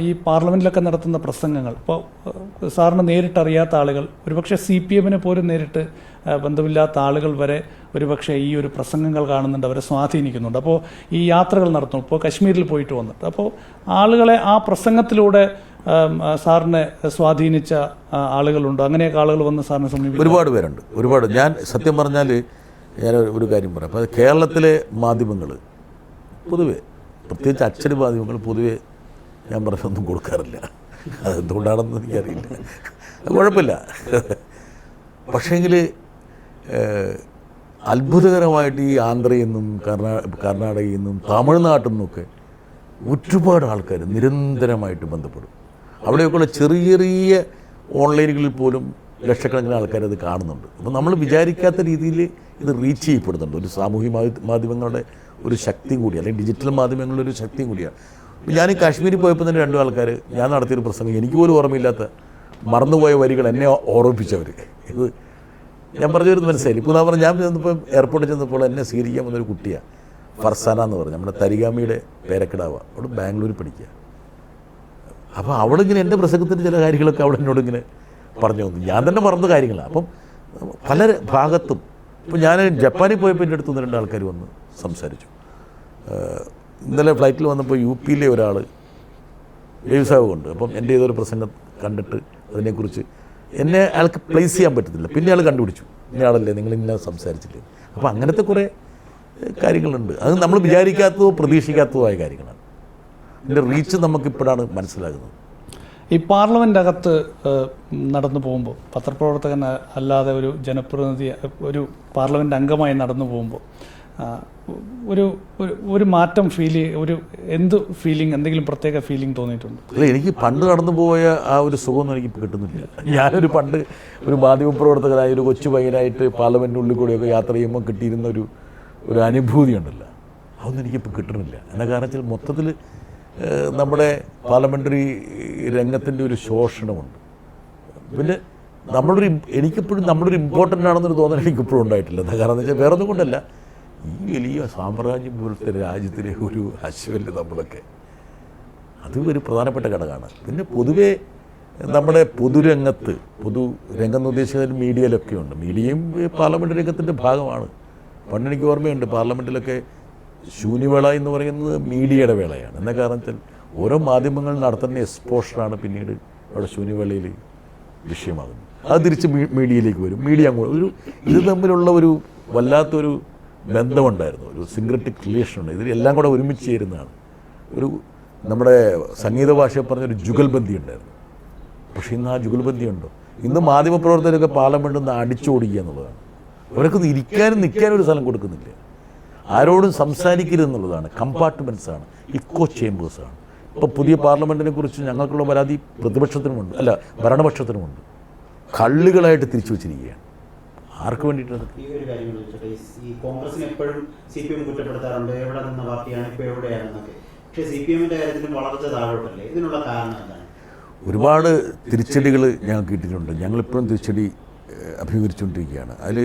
ഈ പാർലമെന്റിലൊക്കെ നടത്തുന്ന പ്രസംഗങ്ങൾ, ഇപ്പോൾ സാറിന് നേരിട്ടറിയാത്ത ആളുകൾ, ഒരുപക്ഷെ CPMനെ പോലും നേരിട്ട് ബന്ധമില്ലാത്ത ആളുകൾ വരെ ഒരുപക്ഷെ ഈ ഒരു പ്രസംഗങ്ങൾ കാണുന്നുണ്ട്, അവരെ സ്വാധീനിക്കുന്നുണ്ട്. അപ്പോൾ ഈ യാത്രകൾ നടത്തുന്നു, ഇപ്പോൾ കശ്മീരിൽ പോയിട്ട് വന്നിട്ട്, അപ്പോൾ ആളുകളെ ആ പ്രസംഗത്തിലൂടെ സാറിനെ സ്വാധീനിച്ച ആളുകളുണ്ടോ? അങ്ങനെയൊക്കെ ആളുകൾ വന്ന് സാറിനെ സമീപിക്കും? ഒരുപാട് പേരുണ്ട്, ഒരുപാട്. ഞാൻ സത്യം പറഞ്ഞാൽ ഞാൻ ഒരു കാര്യം പറയാം. അപ്പോൾ കേരളത്തിലെ മാധ്യമങ്ങൾ പൊതുവെ, പ്രത്യേകിച്ച് അച്ചടി മാധ്യമങ്ങൾ പൊതുവെ ഞാൻ പറഞ്ഞൊന്നും കൊടുക്കാറില്ല. അതെന്തുകൊണ്ടാണെന്ന് എനിക്കറിയില്ല, അത് കുഴപ്പമില്ല. പക്ഷേങ്കിൽ അത്ഭുതകരമായിട്ട് ഈ ആന്ധ്രയിൽ നിന്നും കർണാടകയിൽ നിന്നും തമിഴ്നാട്ടിൽ നിന്നൊക്കെ ഒരുപാട് ആൾക്കാർ നിരന്തരമായിട്ട് ബന്ധപ്പെടും. അവിടെയൊക്കെയുള്ള ചെറിയ ചെറിയ ഓൺലൈനുകളിൽ പോലും ലക്ഷക്കണക്കിന് ആൾക്കാരത് കാണുന്നുണ്ട്. അപ്പോൾ നമ്മൾ വിചാരിക്കാത്ത രീതിയിൽ ഇത് റീച്ച് ചെയ്യപ്പെടുന്നുണ്ട്. ഒരു സാമൂഹ്യ മാധ്യമങ്ങളുടെ ഒരു ശക്തിയും കൂടിയാണ്, അല്ലെങ്കിൽ ഡിജിറ്റൽ മാധ്യമങ്ങളുടെ ഒരു ശക്തിയും കൂടിയാണ്. ഞാൻ ഈ കാശ്മീരിൽ പോയപ്പോൾ തന്നെ 2 ആൾക്കാർ ഞാൻ നടത്തിയൊരു പ്രസംഗം, എനിക്ക് പോലും ഓർമ്മയില്ലാത്ത മറന്നുപോയ വരികൾ എന്നെ ഓർമ്മിപ്പിച്ചവർ. ഇത് ഞാൻ പറഞ്ഞൊരു മനസ്സിലായി. ഇപ്പോൾ ഞാൻ ചെന്നപ്പോൾ എയർപോർട്ടിൽ ചെന്നപ്പോൾ എന്നെ സ്വീകരിക്കാൻ വന്നൊരു കുട്ടിയാണ്, ഫർസാന എന്ന് പറഞ്ഞു, നമ്മുടെ തരിഗാമിയുടെ പേരക്കിടാവാണ്. അവിടെ ബാംഗ്ലൂരിൽ പഠിക്കുക. അപ്പോൾ അവിടെ ഇങ്ങനെ എൻ്റെ പ്രസംഗത്തിൻ്റെ ചില കാര്യങ്ങളൊക്കെ അവിടെ എന്നോടിങ്ങനെ പറഞ്ഞു തന്നു. ഞാൻ തന്നെ മറന്ന കാര്യങ്ങളാണ്. അപ്പം പല ഭാഗത്തും, ഇപ്പോൾ ഞാൻ ജപ്പാനിൽ പോയപ്പോൾ എൻ്റെ അടുത്ത് 1-2 ആൾക്കാർ വന്ന് സംസാരിച്ചു. ഇന്നലെ ഫ്ലൈറ്റിൽ വന്നപ്പോൾ UPയിലെ ഒരാൾ വ്യവസായം കൊണ്ട്, അപ്പം എൻ്റെ ഏതൊരു പ്രസംഗം കണ്ടിട്ട് അതിനെക്കുറിച്ച് എന്നെ അയാൾക്ക് പ്ലേസ് ചെയ്യാൻ പറ്റത്തില്ല. പിന്നെ അയാൾ കണ്ടുപിടിച്ചു, ഇന്നയാളല്ലേ നിങ്ങളിങ്ങനെ സംസാരിച്ചില്ലേ. അപ്പോൾ അങ്ങനത്തെ കുറേ കാര്യങ്ങളുണ്ട്. അത് നമ്മൾ വിചാരിക്കാത്തതോ പ്രതീക്ഷിക്കാത്തതോ ആയ കാര്യങ്ങളാണ്. ഇതിൻ്റെ റീച്ച് നമുക്കിപ്പോഴാണ് മനസ്സിലാകുന്നത്. ഈ പാർലമെൻ്റ് അകത്ത് നടന്നു പോകുമ്പോൾ, പത്രപ്രവർത്തകൻ അല്ലാതെ ഒരു ജനപ്രതിനിധി ഒരു പാർലമെൻ്റ് അംഗമായി നടന്നു പോകുമ്പോൾ ഒരു മാറ്റം എന്ത് ഫീലിംഗ്, എന്തെങ്കിലും പ്രത്യേക ഫീലിംഗ് തോന്നിയിട്ടുണ്ട്? അല്ല, എനിക്ക് പണ്ട് നടന്നു പോയ ആ ഒരു സുഖമൊന്നും എനിക്കിപ്പോൾ കിട്ടുന്നില്ല. ഞാനൊരു പണ്ട് ഒരു മാധ്യമപ്രവർത്തകനായ ഒരു കൊച്ചു പയ്യനായിട്ട് പാർലമെൻറ്റിനുള്ളിൽ കൂടെയൊക്കെ യാത്ര ചെയ്യുമ്പോൾ കിട്ടിയിരുന്ന ഒരു അനുഭൂതി ഉണ്ടല്ലോ, അതൊന്നും എനിക്കിപ്പോൾ കിട്ടുന്നില്ല. എന്നാ കാരണം വെച്ചാൽ മൊത്തത്തിൽ നമ്മുടെ പാർലമെൻ്ററി രംഗത്തിൻ്റെ ഒരു ശോഷണമുണ്ട്. പിന്നെ എനിക്കിപ്പോഴും നമ്മളൊരു ഇമ്പോർട്ടൻ്റ് ആണെന്നൊരു തോന്നൽ എനിക്കിപ്പോഴും ഉണ്ടായിട്ടില്ല. എന്താ കാരണം എന്ന് വെച്ചാൽ വേറെ ഒന്നും കൊണ്ടല്ല, ഈ വലിയ സാമ്രാജ്യം പോലത്തെ രാജ്യത്തിലെ ഒരു അശ്വല് നമ്മളൊക്കെ, അത് ഒരു പ്രധാനപ്പെട്ട ഘടകമാണ്. പിന്നെ പൊതുവേ നമ്മുടെ പൊതുരംഗത്ത്, രംഗം എന്ന് ഉദ്ദേശിച്ചത് മീഡിയയിലൊക്കെ ഉണ്ട്. മീഡിയയും പാർലമെൻ്റ് രംഗത്തിൻ്റെ ഭാഗമാണ്. പണ്ട് എനിക്ക് ഓർമ്മയുണ്ട്, പാർലമെൻറ്റിലൊക്കെ ശൂന്യവേള എന്ന് പറയുന്നത് മീഡിയയുടെ വേളയാണ്. എന്താ കാരണം വെച്ചാൽ ഓരോ മാധ്യമങ്ങൾ നടത്തുന്ന എക്സ്പോഷറാണ് പിന്നീട് അവിടെ ശൂന്യവേളയിൽ വിഷയമാകുന്നത്. അത് തിരിച്ച് മീഡിയയിലേക്ക് വരും. മീഡിയ അങ്ങോട്ട് ഇത് തമ്മിലുള്ള ഒരു വല്ലാത്തൊരു ബന്ധമുണ്ടായിരുന്നു, ഒരു സിൻക്രറ്റിക് റിലേഷൻ ഉണ്ട്. ഇതിലെല്ലാം കൂടെ ഒരുമിച്ച് ചേരുന്നതാണ്. ഒരു നമ്മുടെ സംഗീത ഭാഷയിൽ പറഞ്ഞൊരു ജുഗൽബന്ദി ഉണ്ടായിരുന്നു. പക്ഷേ ഇന്ന് ആ ജുഗൽബന്ദി ഉണ്ടോ? ഇന്ന് മാധ്യമപ്രവർത്തകരൊക്കെ പാർലമെൻറ്റിൽ നിന്ന് അടിച്ചോടിക്കുക എന്നുള്ളതാണ്. അവർക്കൊന്ന് ഇരിക്കാനും നിൽക്കാനും ഒരു സ്ഥലം കൊടുക്കുന്നില്ല. ആരോടും സംസാരിക്കരുതെന്നുള്ളതാണ്. കമ്പാർട്ട്മെൻറ്റ്സാണ്, ഇക്കോ ചേമ്പേഴ്സാണ്. ഇപ്പോൾ പുതിയ പാർലമെൻറ്റിനെ കുറിച്ച് ഞങ്ങൾക്കുള്ള പരാതി പ്രതിപക്ഷത്തിനുമുണ്ട്, അല്ല ഭരണപക്ഷത്തിനുമുണ്ട്. കള്ളികളായിട്ട് തിരിച്ചു വച്ചിരിക്കുകയാണ്. ആർക്ക് വേണ്ടിയിട്ടത്? ഈ ഒരു കാര്യം ചോദിച്ചോട്ടെ, ഈ കോൺഗ്രസിനെ എപ്പോഴും CPM കുറ്റപ്പെടുത്താറുണ്ട്, എവിടെ നിന്ന പാർട്ടിയാണ്, ഇപ്പോൾ എവിടെയാണെന്നൊക്കെ. പക്ഷേ CPM-ന്റെ കാര്യത്തിലും വളർച്ച താഴോട്ടല്ലേ? ഇതിനുള്ള കാരണം എന്താണ്? ഒരുപാട് തിരിച്ചടികൾ ഞങ്ങൾക്ക് കിട്ടിയിട്ടുണ്ട്. ഞങ്ങളിപ്പോഴും തിരിച്ചടി അഭിമുഖീകരിച്ചുകൊണ്ടിരിക്കുകയാണ്. അതിൽ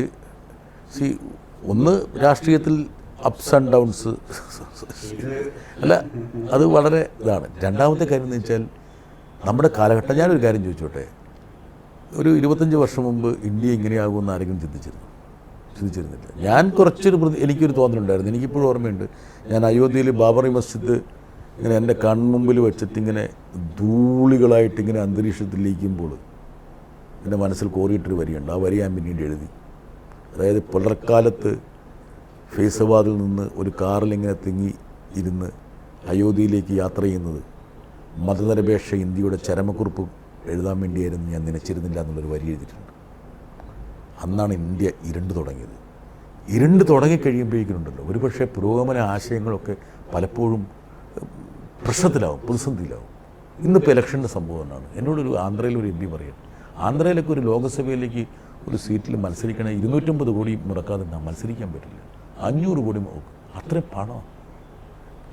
ഒന്ന് രാഷ്ട്രീയത്തിൽ അപ്സ് ആൻഡ് ഡൗൺസ് അല്ല, അത് വളരെ ഇതാണ്. രണ്ടാമത്തെ കാര്യം എന്ന് വെച്ചാൽ നമ്മുടെ കാലഘട്ടം. ഞാനൊരു കാര്യം ചോദിച്ചോട്ടെ, ഒരു 25 വർഷം മുമ്പ് ഇന്ത്യ ഇങ്ങനെയാകുമെന്ന് ആരെങ്കിലും ചിന്തിച്ചിരുന്നില്ല. ഞാൻ എനിക്കൊരു തോന്നലുണ്ടായിരുന്നു. എനിക്കിപ്പോഴും ഓർമ്മയുണ്ട്, ഞാൻ അയോധ്യയിൽ ബാബറി മസ്ജിദ് ഇങ്ങനെ എൻ്റെ കൺമുമ്പിൽ വെച്ചിട്ട് ഇങ്ങനെ ധൂളികളായിട്ട് ഇങ്ങനെ അന്തരീക്ഷത്തിലിരിക്കുമ്പോൾ എൻ്റെ മനസ്സിൽ കോറിയിട്ടൊരു വരിയുണ്ട്. ആ വരി ഞാൻ പിന്നീട് എഴുതി. അതായത് പുലർക്കാലത്ത് ഫൈസാബാദിൽ നിന്ന് ഒരു കാറിലിങ്ങനെ തിങ്ങി ഇരുന്ന് അയോധ്യയിലേക്ക് യാത്ര ചെയ്യുന്നത് മതനിരപേക്ഷ ഇന്ത്യയുടെ ചരമക്കുറിപ്പ് എഴുതാൻ വേണ്ടിയായിരുന്നു ഞാൻ നനച്ചിരുന്നില്ല എന്നുള്ളൊരു വരി എഴുതിയിട്ടുണ്ട്. അന്നാണ് ഇന്ത്യ ഇരുണ്ട് തുടങ്ങിയത്. ഇരുണ്ട് തുടങ്ങിക്കഴിയുമ്പോഴേക്കുണ്ടല്ലോ ഒരുപക്ഷെ പുരോഗമന ആശയങ്ങളൊക്കെ പലപ്പോഴും പ്രശ്നത്തിലാവും, പ്രതിസന്ധിയിലാവും. ഇന്നിപ്പോൾ ഇലക്ഷൻ്റെ സംഭവമാണ്. എന്നോടൊരു ആന്ധ്രയിലൊരു MP പറയും, ആന്ധ്രയിലൊക്കെ ഒരു ലോകസഭയിലേക്ക് ഒരു സീറ്റിൽ മത്സരിക്കണേ 250 കോടി മുടക്കാതെ മത്സരിക്കാൻ പറ്റില്ല. 500 കോടി അത്രയും പണം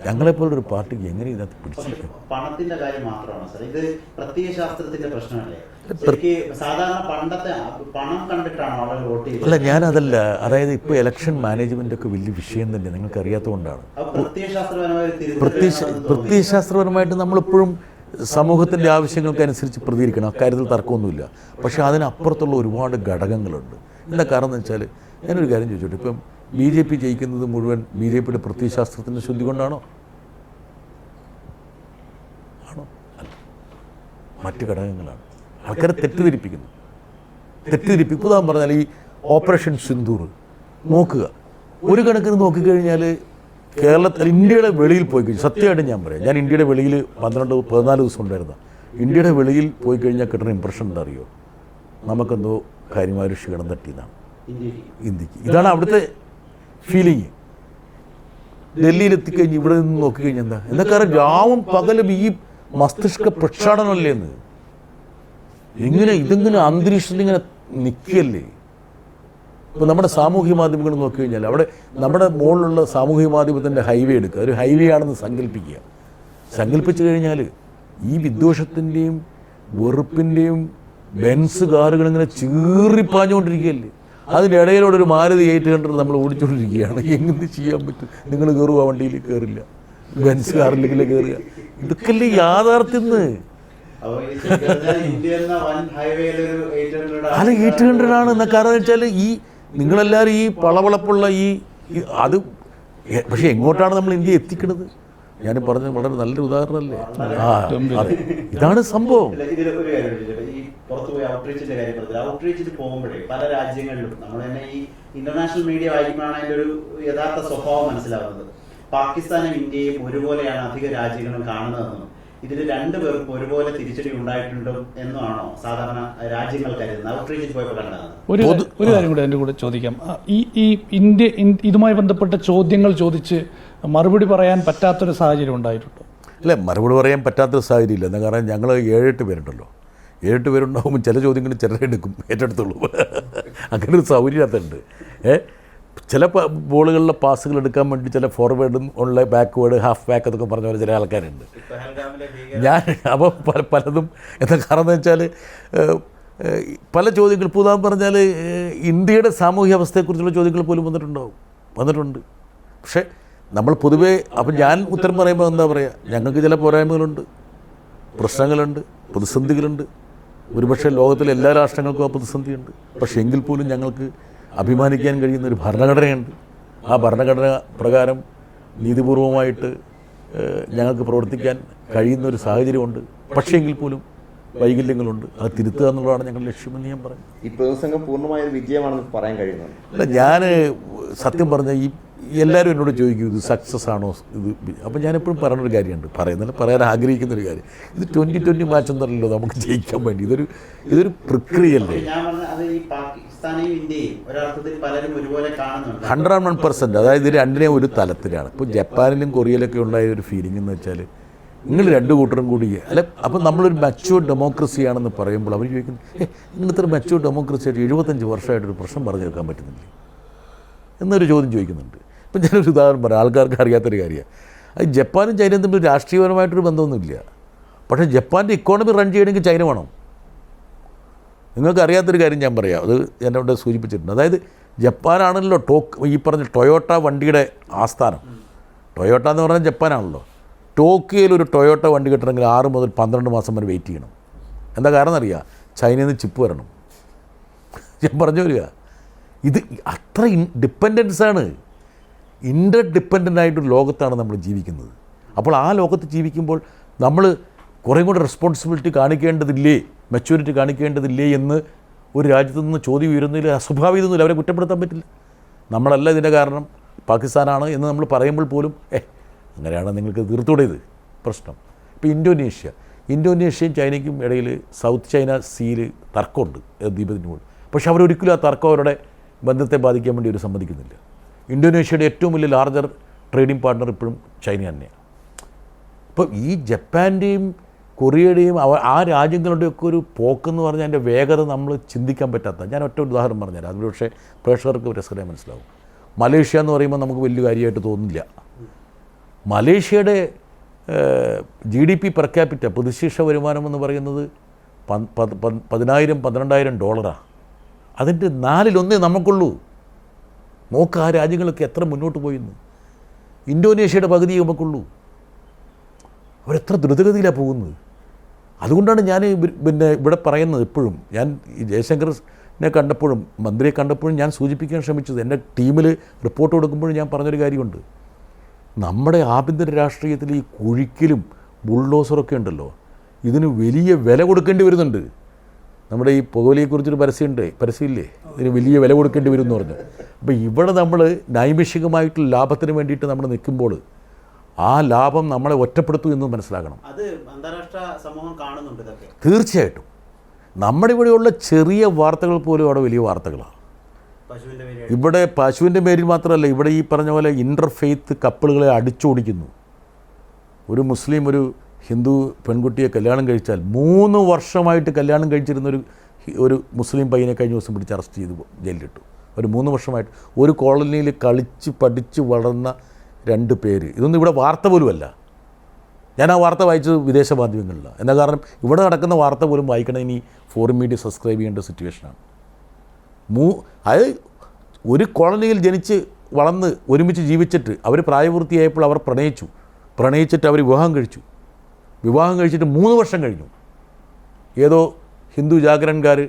ഞങ്ങളെപ്പോലൊരു പാർട്ടിക്ക് എങ്ങനെ ഇതിനകത്ത് പിടിച്ചിരിക്കും? പണത്തിന്റെ കാര്യം മാത്രമാണ് സാർ, ഇത് പ്രത്യയശാസ്ത്രത്തിന്റെ പ്രശ്നമല്ലേ? ശരിക്ക് സാധാരണ പണ്ടത്തെ പണം കണ്ടിട്ടാണ് ആളുകൾ വോട്ട് ചെയ്തത്. അല്ല, ഞാനതല്ല. അതായത് ഇപ്പോൾ ഇലക്ഷൻ മാനേജ്മെന്റ് ഒക്കെ വലിയ വിഷയം തന്നെ, നിങ്ങൾക്ക് അറിയാത്തതുകൊണ്ടാണ്. പ്രത്യയശാസ്ത്രപരമായിട്ട് നമ്മളിപ്പോഴും സമൂഹത്തിൻ്റെ ആവശ്യങ്ങൾക്കനുസരിച്ച് പ്രതികരിക്കണം, അക്കാര്യത്തിൽ തർക്കമൊന്നുമില്ല. പക്ഷേ അതിനപ്പുറത്തുള്ള ഒരുപാട് ഘടകങ്ങളുണ്ട്. എന്താ കാരണം എന്ന് വെച്ചാൽ, ഞാനൊരു കാര്യം ചോദിച്ചോട്ടെ, ഇപ്പം BJP ജയിക്കുന്നത് മുഴുവൻ BJPയുടെ പ്രത്യയശാസ്ത്രത്തിൻ്റെ ശുദ്ധി കൊണ്ടാണോ? ആണോ? അല്ല, മറ്റ് ഘടകങ്ങളാണ്. ആൾക്കാരെ തെറ്റിദ്ധരിപ്പിക്കുക പറഞ്ഞാൽ ഈ ഓപ്പറേഷൻ സിന്ദൂർ നോക്കുക. ഒരു കണക്കിന് നോക്കിക്കഴിഞ്ഞാൽ കേരളത്തിൽ ഇന്ത്യയുടെ വെളിയിൽ പോയി കഴിഞ്ഞാൽ, സത്യമായിട്ട് ഞാൻ പറയാം, ഞാൻ ഇന്ത്യയുടെ വെളിയിൽ 14 ദിവസം ഉണ്ടായിരുന്ന ഇന്ത്യയുടെ വെളിയിൽ പോയി കഴിഞ്ഞാൽ കിട്ടുന്ന ഇമ്പ്രഷൻ എന്താ അറിയോ? നമുക്കെന്തോ കാര്യമായ ക്ഷീണം തട്ടിയെന്നാണ് ഇന്ത്യക്ക്. ഇതാണ് അവിടുത്തെ ഫീലിങ്. ഡൽഹിയിലെത്തിക്കഴിഞ്ഞ് ഇവിടെ നിന്ന് നോക്കിക്കഴിഞ്ഞാൽ എന്താ കാരണം രാവും പകലും ഈ മസ്തിഷ്ക പ്രക്ഷാളനമല്ലേ എന്ന്. ഇതിങ്ങനെ അന്തരീക്ഷത്തിൽ ഇങ്ങനെ നിൽക്കുകയല്ലേ. ഇപ്പോൾ നമ്മുടെ സാമൂഹ്യ മാധ്യമങ്ങൾ നോക്കിക്കഴിഞ്ഞാൽ അവിടെ നമ്മുടെ മുകളിലുള്ള സാമൂഹ്യ മാധ്യമത്തിൻ്റെ ഹൈവേ എടുക്കുക, ഒരു ഹൈവേ ആണെന്ന് സങ്കല്പിച്ചു കഴിഞ്ഞാൽ ഈ വിദ്വേഷത്തിൻ്റെയും വെറുപ്പിൻ്റെയും ബെൻസ് കാറുകളിങ്ങനെ ചീറിപ്പാഞ്ഞുകൊണ്ടിരിക്കുകയല്ലേ. അതിനിടയിലൂടെ ഒരു മാരുതി 800 നമ്മൾ ഓടിച്ചുകൊണ്ടിരിക്കുകയാണ്. എങ്ങനെ ചെയ്യാൻ പറ്റും? നിങ്ങൾ കയറുക, വണ്ടിയിൽ കയറില്ല, ബെൻസ് കാറിലെങ്കിലും കയറുക. ഇതൊക്കെയല്ലേ യാഥാർത്ഥ്യം. അല്ല, 800 ആണ് എന്ന കാരണം വെച്ചാൽ ഈ നിങ്ങളെല്ലാവരും ഈ പളവളപ്പുള്ള അത് പക്ഷേ എങ്ങോട്ടാണ് നമ്മൾ ഇന്ത്യ എത്തിക്കുന്നത്? ഞാൻ പറഞ്ഞത് വളരെ നല്ലൊരു ഉദാഹരണമല്ലേ? അതെ, ഇതാണ് സംഭവം. പുറത്തുപോയി ഔട്ട്റീച്ചിന്റെ കാര്യം പറഞ്ഞത്, ഔട്ട്റീച്ചിൽ പോകുമ്പോഴേ പല രാജ്യങ്ങളിലും നമ്മൾ തന്നെ ഈ ഇന്റർനാഷണൽ മീഡിയ വായിക്കുമ്പോഴാണ് അതിൻ്റെ ഒരു യഥാർത്ഥ സ്വഭാവം മനസ്സിലാവുന്നത്. പാകിസ്ഥാനും ഇന്ത്യയും ഒരുപോലെയാണ് അധിക രാജ്യങ്ങളും കാണുന്നതെന്നും ഇതിൽ രണ്ടുപേർക്കും ഒരുപോലെ തിരിച്ചടി ഉണ്ടായിട്ടുണ്ടോ എന്നാണോ സാധാരണ രാജ്യങ്ങൾ കരുതുന്നത്? ഔട്ട്റീച്ചിൽ പോയപ്പോൾ കണ്ടതാണ്. ഒരു കാര്യം കൂടെ എൻ്റെ കൂടെ ചോദിക്കാം. ഈ ഇന്ത്യ ഇതുമായി ബന്ധപ്പെട്ട ചോദ്യങ്ങൾ ചോദിച്ച് മറുപടി പറയാൻ പറ്റാത്തൊരു സാഹചര്യം ഉണ്ടായിട്ടുണ്ടോ? അല്ല, മറുപടി പറയാൻ പറ്റാത്തൊരു സാഹചര്യം ഇല്ല. എന്താ കാരണം ഞങ്ങൾ 7-8 പേരുണ്ടല്ലോ. 7 പേരുണ്ടാകുമ്പോൾ ചില ചോദ്യങ്ങൾ ചിലരെ എടുക്കും, ഏറ്റെടുത്തുള്ളൂ. അങ്ങനെ ഒരു സൗകര്യത്തുണ്ട്. ചില ബോളുകളിലെ പാസുകൾ എടുക്കാൻ വേണ്ടി ചില ഫോർവേഡും ഉള്ള ബാക്ക്വേഡ്, ഹാഫ് ബാക്ക് എന്നൊക്കെ പറഞ്ഞ പോലെ ചില ആൾക്കാരുണ്ട്. ഞാൻ അപ്പോൾ പലതും എന്താ കാരണം എന്ന് വെച്ചാൽ പല ചോദ്യങ്ങൾ ഇപ്പോൾ ഉദാഹരണം പറഞ്ഞാൽ ഇന്ത്യയുടെ സാമൂഹ്യ അവസ്ഥയെക്കുറിച്ചുള്ള ചോദ്യങ്ങൾ പോലും വന്നിട്ടുണ്ട്. പക്ഷേ നമ്മൾ പൊതുവേ അപ്പം ഞാൻ ഉത്തരം പറയുമ്പോൾ എന്താ പറയുക, ഞങ്ങൾക്ക് ചില പോരായ്മകളുണ്ട്, പ്രശ്നങ്ങളുണ്ട്, പ്രതിസന്ധികളുണ്ട്. ഒരുപക്ഷെ ലോകത്തിലെ എല്ലാ രാഷ്ട്രങ്ങൾക്കും ആ പ്രതിസന്ധിയുണ്ട്. പക്ഷേ എങ്കിൽ പോലും ഞങ്ങൾക്ക് അഭിമാനിക്കാൻ കഴിയുന്ന ഒരു ഭരണഘടനയുണ്ട്. ആ ഭരണഘടന പ്രകാരം നീതിപൂർവമായിട്ട് ഞങ്ങൾക്ക് പ്രവർത്തിക്കാൻ കഴിയുന്ന ഒരു സാഹചര്യമുണ്ട്. പക്ഷേ എങ്കിൽ പോലും വൈകല്യങ്ങളുണ്ട്. അത് തിരുത്തുക എന്നുള്ളതാണ് ഞങ്ങളുടെ ലക്ഷ്യമെന്ന് ഞാൻ പറഞ്ഞു. ഈ പ്രതിസംഘം പൂർണ്ണമായ ഒരു വിജയമാണെന്ന് പറയാൻ കഴിയുന്നുണ്ട്. അല്ല, ഞാൻ സത്യം പറഞ്ഞ ഈ എല്ലാവരും എന്നോട് ചോദിക്കും ഇത് സക്സസ് ആണോ ഇത്. അപ്പം ഞാനെപ്പോഴും പറയുന്നൊരു കാര്യമുണ്ട്, പറയുന്നില്ല, പറയാൻ ആഗ്രഹിക്കുന്നൊരു കാര്യം, ഇത് 2020 മാച്ച് എന്നല്ലോ നമുക്ക് ജയിക്കാൻ വേണ്ടി. ഇതൊരു പ്രക്രിയയല്ലേ. ഞാൻ പറഞ്ഞ അത് ഈ പാകിസ്ഥാനെയും ഇന്ത്യയും ഒരർത്ഥത്തിൽ പലരും ഒരുപോലെ കാണുന്നുണ്ട്. 101%. അതായത് ഇത് രണ്ടിനെയും ഒരു തലത്തിലാണ്. ഇപ്പോൾ ജപ്പാനിലും കൊറിയയിലൊക്കെ ഉണ്ടായ ഒരു ഫീലിംഗ് എന്ന് വെച്ചാൽ നിങ്ങൾ രണ്ട് കൂട്ടരും കൂടി അല്ല, അപ്പം നമ്മളൊരു മച്യൂർ ഡെമോക്രസി ആണെന്ന് പറയുമ്പോൾ അവർ ചോദിക്കുന്നു, നിങ്ങൾ ഇത്ര മച്യൂർ ഡെമോക്രസി ആയിട്ട് 75 വർഷമായിട്ടൊരു പ്രശ്നം പറഞ്ഞു കേൾക്കാൻ പറ്റുന്നില്ല എന്നൊരു ചോദ്യം ചോദിക്കുന്നുണ്ട്. ഇപ്പം ഞാനൊരു ഉദാഹരണം പറയാം, ആൾക്കാർക്ക് അറിയാത്തൊരു കാര്യമാണ്. അത് ജപ്പാനും ചൈനയും തമ്മിൽ രാഷ്ട്രീയപരമായിട്ടൊരു ബന്ധമൊന്നുമില്ല. പക്ഷേ ജപ്പാൻ്റെ ഇക്കോണമി റൺ ചെയ്യണമെങ്കിൽ ചൈന വേണം. നിങ്ങൾക്ക് അറിയാത്തൊരു കാര്യം ഞാൻ പറയാം, അത് ഞാൻ അവിടെ സൂചിപ്പിച്ചിട്ടുണ്ട്. അതായത് ജപ്പാനാണല്ലോ ഈ പറഞ്ഞ ടൊയോട്ട വണ്ടിയുടെ ആസ്ഥാനം. ടൊയോട്ട എന്ന് പറഞ്ഞാൽ ജപ്പാനാണല്ലോ. ടോക്കിയോയിൽ ഒരു ടൊയോട്ട വണ്ടി കിട്ടണമെങ്കിൽ 6 മുതൽ 12 മാസം വരെ വെയിറ്റ് ചെയ്യണം. എന്താ കാരണം അറിയാം? ചൈനയിൽ നിന്ന് ചിപ്പ് വരണം. ഞാൻ പറഞ്ഞു വരിക, ഇത് അത്ര ഡിപ്പെൻഡൻസാണ്. ഇൻ്റർ ഡിപ്പെൻഡൻ്റ് ആയിട്ടൊരു ലോകത്താണ് നമ്മൾ ജീവിക്കുന്നത്. അപ്പോൾ ആ ലോകത്ത് ജീവിക്കുമ്പോൾ നമ്മൾ കുറേ കൂടെ റെസ്പോൺസിബിലിറ്റി കാണിക്കേണ്ടതില്ലേ, മെച്യൂരിറ്റി കാണിക്കേണ്ടതില്ലേ എന്ന് ഒരു രാജ്യത്തു നിന്ന് ചോദ്യം ഉയരുന്നതിൽ അസ്വാഭാവികമൊന്നുമില്ല. അവരെ കുറ്റപ്പെടുത്താൻ പറ്റില്ല. നമ്മളല്ല ഇതിൻ്റെ കാരണം, പാകിസ്ഥാനാണ് എന്ന് നമ്മൾ പറയുമ്പോൾ പോലും അങ്ങനെയാണ് നിങ്ങൾക്ക് തീർത്തൂടെ ഇത് പ്രശ്നം. ഇപ്പോൾ ഇന്തോനേഷ്യയും ചൈനയ്ക്കും ഇടയിൽ സൗത്ത് ചൈന സീയിൽ തർക്കമുണ്ട്, ദ്വീപത്തിന് പോലും. പക്ഷെ അവരൊരിക്കലും ആ തർക്കം അവരുടെ ബന്ധത്തെ ബാധിക്കാൻ വേണ്ടി അവർ സമ്മതിക്കുന്നില്ല. ഇന്തോനേഷ്യയുടെ ഏറ്റവും വലിയ ലാർജർ ട്രേഡിംഗ് പാർട്ണർ ഇപ്പോഴും ചൈന തന്നെയാണ്. അപ്പോൾ ഈ ജപ്പാൻ്റെയും കൊറിയയുടെയും ആ രാജ്യങ്ങളുടെയൊക്കെ ഒരു പോക്കെന്ന് പറഞ്ഞാൽ അതിൻ്റെ വേഗത നമ്മൾ ചിന്തിക്കാൻ പറ്റാത്ത. ഞാൻ ഒറ്റ ഉദാഹരണം പറഞ്ഞുതരാം, അതിൽ പക്ഷേ പ്രേക്ഷകർക്ക് രസകരമായി മനസ്സിലാവും. മലേഷ്യ എന്ന് പറയുമ്പോൾ നമുക്ക് വലിയ കാര്യമായിട്ട് തോന്നില്ല. മലേഷ്യയുടെ GDP പെർ ക്യാപിറ്റ പ്രതിശീർഷ വരുമാനം എന്ന് പറയുന്നത് $10,000-12,000. അതിൻ്റെ 4/1 നമുക്കുള്ളൂ. നോക്ക് ആ രാജ്യങ്ങളൊക്കെ എത്ര മുന്നോട്ട് പോയിന്ന്. ഇന്തോനേഷ്യയുടെ പകുതി നമുക്കുള്ളൂ. അവരെത്ര ദ്രുതഗതിയിലാണ് പോകുന്നത്. അതുകൊണ്ടാണ് ഞാൻ ഇവിടെ പറയുന്നത് എപ്പോഴും. ഞാൻ ഈ ജയശങ്കറിനെ കണ്ടപ്പോഴും മന്ത്രിയെ കണ്ടപ്പോഴും ഞാൻ സൂചിപ്പിക്കാൻ ശ്രമിച്ചത്, എൻ്റെ ടീമിൽ റിപ്പോർട്ട് കൊടുക്കുമ്പോഴും ഞാൻ പറഞ്ഞൊരു കാര്യമുണ്ട്. നമ്മുടെ ആഭ്യന്തര രാഷ്ട്രീയത്തിൽ ഈ കുഴിക്കലും ബുൾഡോസറൊക്കെ ഉണ്ടല്ലോ, ഇതിന് വലിയ വില കൊടുക്കേണ്ടി വരുന്നുണ്ട്. നമ്മുടെ ഈ പുകവലിയെക്കുറിച്ചൊരു പരസ്യമില്ലേ, ഇതിന് വലിയ വില കൊടുക്കേണ്ടി വരും എന്ന് പറഞ്ഞു. അപ്പോൾ ഇവിടെ നമ്മൾ നൈമിഷികമായിട്ടുള്ള ലാഭത്തിന് വേണ്ടിയിട്ട് നമ്മൾ നിൽക്കുമ്പോൾ ആ ലാഭം നമ്മളെ ഒറ്റപ്പെടുത്തും എന്ന് മനസ്സിലാക്കണം. അത് അന്താരാഷ്ട്ര സമൂഹം കാണുന്നുണ്ട് ഇതൊക്കെ. തീർച്ചയായിട്ടും നമ്മുടെ ഇവിടെയുള്ള ചെറിയ വാർത്തകൾ പോലും അവിടെ വലിയ വാർത്തകളാണ്. ഇവിടെ പശുവിൻ്റെ പേരിൽ മാത്രമല്ല, ഇവിടെ ഈ പറഞ്ഞ പോലെ ഇൻ്റർഫെയ്ത്ത് കപ്പിളുകളെ അടിച്ചോടിക്കുന്നു. ഒരു മുസ്ലിം ഒരു ഹിന്ദു പെൺകുട്ടിയെ കല്യാണം കഴിച്ചാൽ 3 വർഷമായിട്ട് കല്യാണം കഴിച്ചിരുന്ന ഒരു മുസ്ലിം പയ്യനെ കഴിഞ്ഞ ദിവസം പിടിച്ച് അറസ്റ്റ് ചെയ്ത് ജയിലിലിട്ടു. ഒരു 3 വർഷമായിട്ട് ഒരു കോളനിയിൽ കളിച്ച് പഠിച്ച് വളർന്ന 2 പേര്. ഇതൊന്നും ഇവിടെ വാർത്ത പോലുമല്ല. ഞാൻ ആ വാർത്ത വായിച്ചത് വിദേശ മാധ്യമങ്ങളിലാണ്. എന്താ കാരണം, ഇവിടെ നടക്കുന്ന വാർത്ത പോലും വായിക്കണം ഇനി ഫോറിൻ മീഡിയ സബ്സ്ക്രൈബ് ചെയ്യേണ്ട സിറ്റുവേഷനാണ്. അത് ഒരു കോളനിയിൽ ജനിച്ച് വളർന്ന് ഒരുമിച്ച് ജീവിച്ചിട്ട് അവർ പ്രായപൂർത്തിയായപ്പോൾ അവർ പ്രണയിച്ചിട്ട് അവർ വിവാഹം കഴിച്ചിട്ട് 3 വർഷം കഴിഞ്ഞു ഏതോ ഹിന്ദു ജാഗരൻകാർ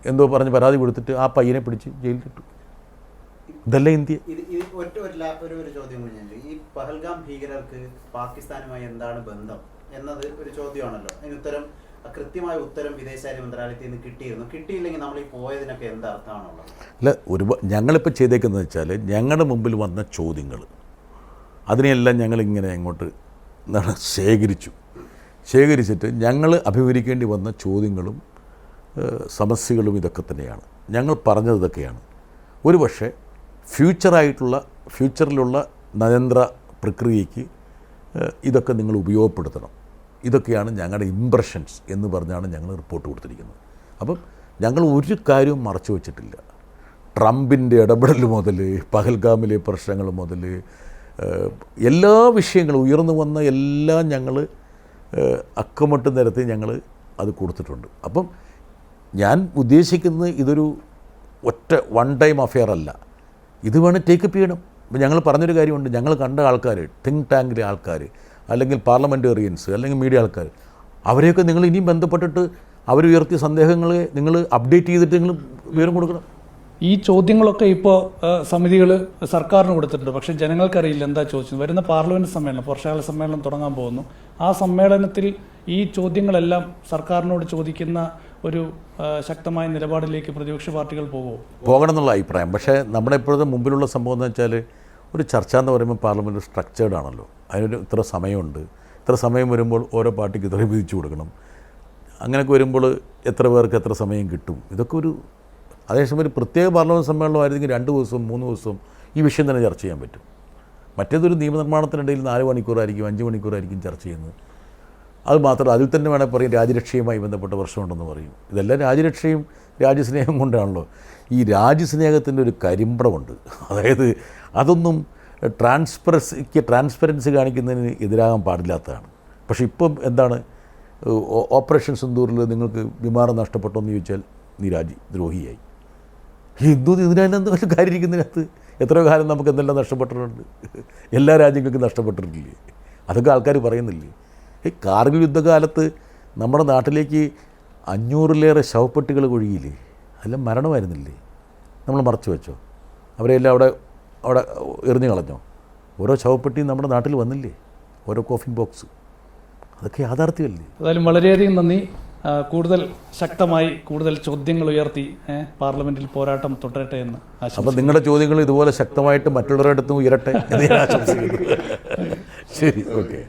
എന്തോ പറഞ്ഞ് പരാതി കൊടുത്തിട്ട് ആ പയ്യനെ പിടിച്ച് ജയിലിലിട്ടു. ഇതല്ല ഇന്ത്യ. ഒരു ചോദ്യം കൂടി ഞാൻ, ഈ പഹൽഗാം ഭീകരർക്ക് പാകിസ്ഥാനുമായി എന്താണ് ബന്ധം എന്നത് ഒരു ചോദ്യമാണല്ലോ. അതിന് കൃത്യമായ ഉത്തരം വിദേശകാര്യ മന്ത്രാലയത്തിൽ നിന്ന് കിട്ടിയില്ലെങ്കിൽ നമ്മൾ ഈ പോയതിനൊക്കെ എന്താ അർത്ഥമാണുള്ളത്? അല്ല, ഞങ്ങളിപ്പോൾ ചെയ്തേക്കുന്നത് വെച്ചാൽ ഞങ്ങളുടെ മുമ്പിൽ വന്ന ചോദ്യങ്ങൾ അതിനെയെല്ലാം ഞങ്ങളിങ്ങനെ അങ്ങോട്ട് ശേഖരിച്ചിട്ട് ഞങ്ങൾ അഭിമുഖീകരിക്കേണ്ടി വന്ന ചോദ്യങ്ങളും സമസ്യകളും ഇതൊക്കെ തന്നെയാണ്. ഞങ്ങൾ പറഞ്ഞത് ഇതൊക്കെയാണ്. ഒരു പക്ഷേ ഫ്യൂച്ചറിലുള്ള നയതന്ത്ര പ്രക്രിയയ്ക്ക് ഇതൊക്കെ നിങ്ങൾ ഉപയോഗപ്പെടുത്തണം. ഇതൊക്കെയാണ് ഞങ്ങളുടെ ഇംപ്രഷൻസ് എന്ന് പറഞ്ഞാണ് ഞങ്ങൾ റിപ്പോർട്ട് കൊടുത്തിരിക്കുന്നത്. അപ്പം ഞങ്ങൾ ഒരു കാര്യവും മറച്ചു വച്ചിട്ടില്ല. ട്രംപിൻ്റെ ഇടപെടൽ മുതൽ പഹൽഗാമിലെ പ്രശ്നങ്ങൾ മുതൽ എല്ലാ വിഷയങ്ങളും ഉയർന്നു വന്ന എല്ലാം ഞങ്ങൾ അക്കമിട്ട് നിരത്തി ഞങ്ങൾ അത് കൊടുത്തിട്ടുണ്ട്. അപ്പം ഞാൻ ഉദ്ദേശിക്കുന്നത് ഇതൊരു വൺ ടൈം അഫെയർ അല്ല. ഇത് വേണം ടേക്കപ്പ് ചെയ്യണം. അപ്പോൾ ഞങ്ങൾ പറഞ്ഞൊരു കാര്യമുണ്ട്, ഞങ്ങൾ കണ്ട ആൾക്കാർ, തിങ്ക് ടാങ്കിലെ ആൾക്കാർ, അല്ലെങ്കിൽ പാർലമെൻറ്റേറിയൻസ്, അല്ലെങ്കിൽ മീഡിയ ആൾക്കാർ, അവരെയൊക്കെ നിങ്ങൾ ഇനിയും ബന്ധപ്പെട്ടിട്ട് അവരുയർത്തിയ സന്ദേഹങ്ങളെ നിങ്ങൾ അപ്ഡേറ്റ് ചെയ്തിട്ട് നിങ്ങൾ വിവരം കൊടുക്കണം. ഈ ചോദ്യങ്ങളൊക്കെ ഇപ്പോൾ സമിതികൾ സർക്കാരിന് കൊടുത്തിട്ടുണ്ട്. പക്ഷേ ജനങ്ങൾക്കറിയില്ല എന്താ ചോദിച്ചത്. വരുന്ന പാർലമെൻറ്റ് സമ്മേളനം, വർഷകാല സമ്മേളനം തുടങ്ങാൻ പോകുന്നു. ആ സമ്മേളനത്തിൽ ഈ ചോദ്യങ്ങളെല്ലാം സർക്കാരിനോട് ചോദിക്കുന്ന ഒരു ശക്തമായ നിലപാടിലേക്ക് പ്രതിപക്ഷ പാർട്ടികൾ പോകുമോ? പോകണം എന്നുള്ള അഭിപ്രായം. പക്ഷേ നമ്മുടെ ഇപ്പോഴത്തെ മുമ്പിലുള്ള സംഭവം എന്ന് വെച്ചാൽ ഒരു ചർച്ച എന്ന് പറയുമ്പോൾ പാർലമെൻറ്റ് സ്ട്രക്ചേർഡ് ആണല്ലോ. അതിനൊരു ഇത്ര സമയമുണ്ട്. ഇത്ര സമയം വരുമ്പോൾ ഓരോ പാർട്ടിക്ക് ഇത്രയും വിധിച്ചു കൊടുക്കണം. അങ്ങനെയൊക്കെ വരുമ്പോൾ എത്ര പേർക്ക് എത്ര സമയം കിട്ടും, ഇതൊക്കെ ഒരു അതേസമയം ഒരു പ്രത്യേക പാർലമെൻറ്റ് സമ്മേളനമായിരുന്നെങ്കിൽ 2 ദിവസവും 3 ദിവസവും ഈ വിഷയം തന്നെ ചർച്ച ചെയ്യാൻ പറ്റും. മറ്റേതൊരു നിയമനിർമ്മാണത്തിനിടയിൽ 4 മണിക്കൂറായിരിക്കും 5 മണിക്കൂറായിരിക്കും ചർച്ച ചെയ്യുന്നത്. അത് മാത്രമല്ല, അതിൽ തന്നെ വേണമെങ്കിൽ പറയും രാജ്യരക്ഷയുമായി ബന്ധപ്പെട്ട പ്രശ്നമുണ്ടെന്ന് പറയും. ഇതെല്ലാം രാജ്യരക്ഷയും രാജ്യസ്നേഹം കൊണ്ടാണല്ലോ. ഈ രാജ്യസ്നേഹത്തിൻ്റെ ഒരു കരിമ്പടമുണ്ട്. അതായത് അതൊന്നും ട്രാൻസ്പെറൻസി കാണിക്കുന്നതിന് എതിരാകാൻ പാടില്ലാത്തതാണ്. പക്ഷേ ഇപ്പം എന്താണ്, ഓപ്പറേഷൻ സിന്ദൂറിൽ നിങ്ങൾക്ക് വിമാനം നഷ്ടപ്പെട്ടോ എന്ന് ചോദിച്ചാൽ നീ രാജ്യദ്രോഹിയായി. ഇതിനെന്താ കാര്യം ഇരിക്കുന്നതിനകത്ത്? എത്രയോ കാലം നമുക്ക് എന്തെല്ലാം നഷ്ടപ്പെട്ടിട്ടുണ്ട്. എല്ലാ രാജ്യങ്ങൾക്കും നഷ്ടപ്പെട്ടിട്ടില്ലേ? അതൊക്കെ ആൾക്കാർ പറയുന്നില്ലേ? ഈ കാർഗിൽ യുദ്ധകാലത്ത് നമ്മുടെ നാട്ടിലേക്ക് 500-ലേറെ ശവപ്പെട്ടികൾ ഒഴുകിയില്ലേ? അതെല്ലാം മരണമായിരുന്നില്ലേ? നമ്മൾ മറച്ചു വെച്ചോ? അവരെല്ലാം അവിടെ എറിഞ്ഞു കളഞ്ഞോ? ഓരോ ശവപ്പെട്ടിയും നമ്മുടെ നാട്ടിൽ വന്നില്ലേ? ഓരോ കോഫിൻ ബോക്സ്. അതൊക്കെ യാഥാർത്ഥ്യമല്ലേ? ഏതായാലും വളരെയധികം നന്ദി. കൂടുതൽ ശക്തമായി കൂടുതൽ ചോദ്യങ്ങൾ ഉയർത്തി പാർലമെന്റിൽ പോരാട്ടം തുടരട്ടെ എന്ന് ആശംസിക്കുന്നു. അപ്പം നിങ്ങളുടെ ചോദ്യങ്ങൾ ഇതുപോലെ ശക്തമായിട്ട് മറ്റുള്ളവരുടെ അടുത്തും ഉയരട്ടെ എന്ന് ഞാൻ ആശംസിക്കുന്നു. ശരി, ഓക്കെ.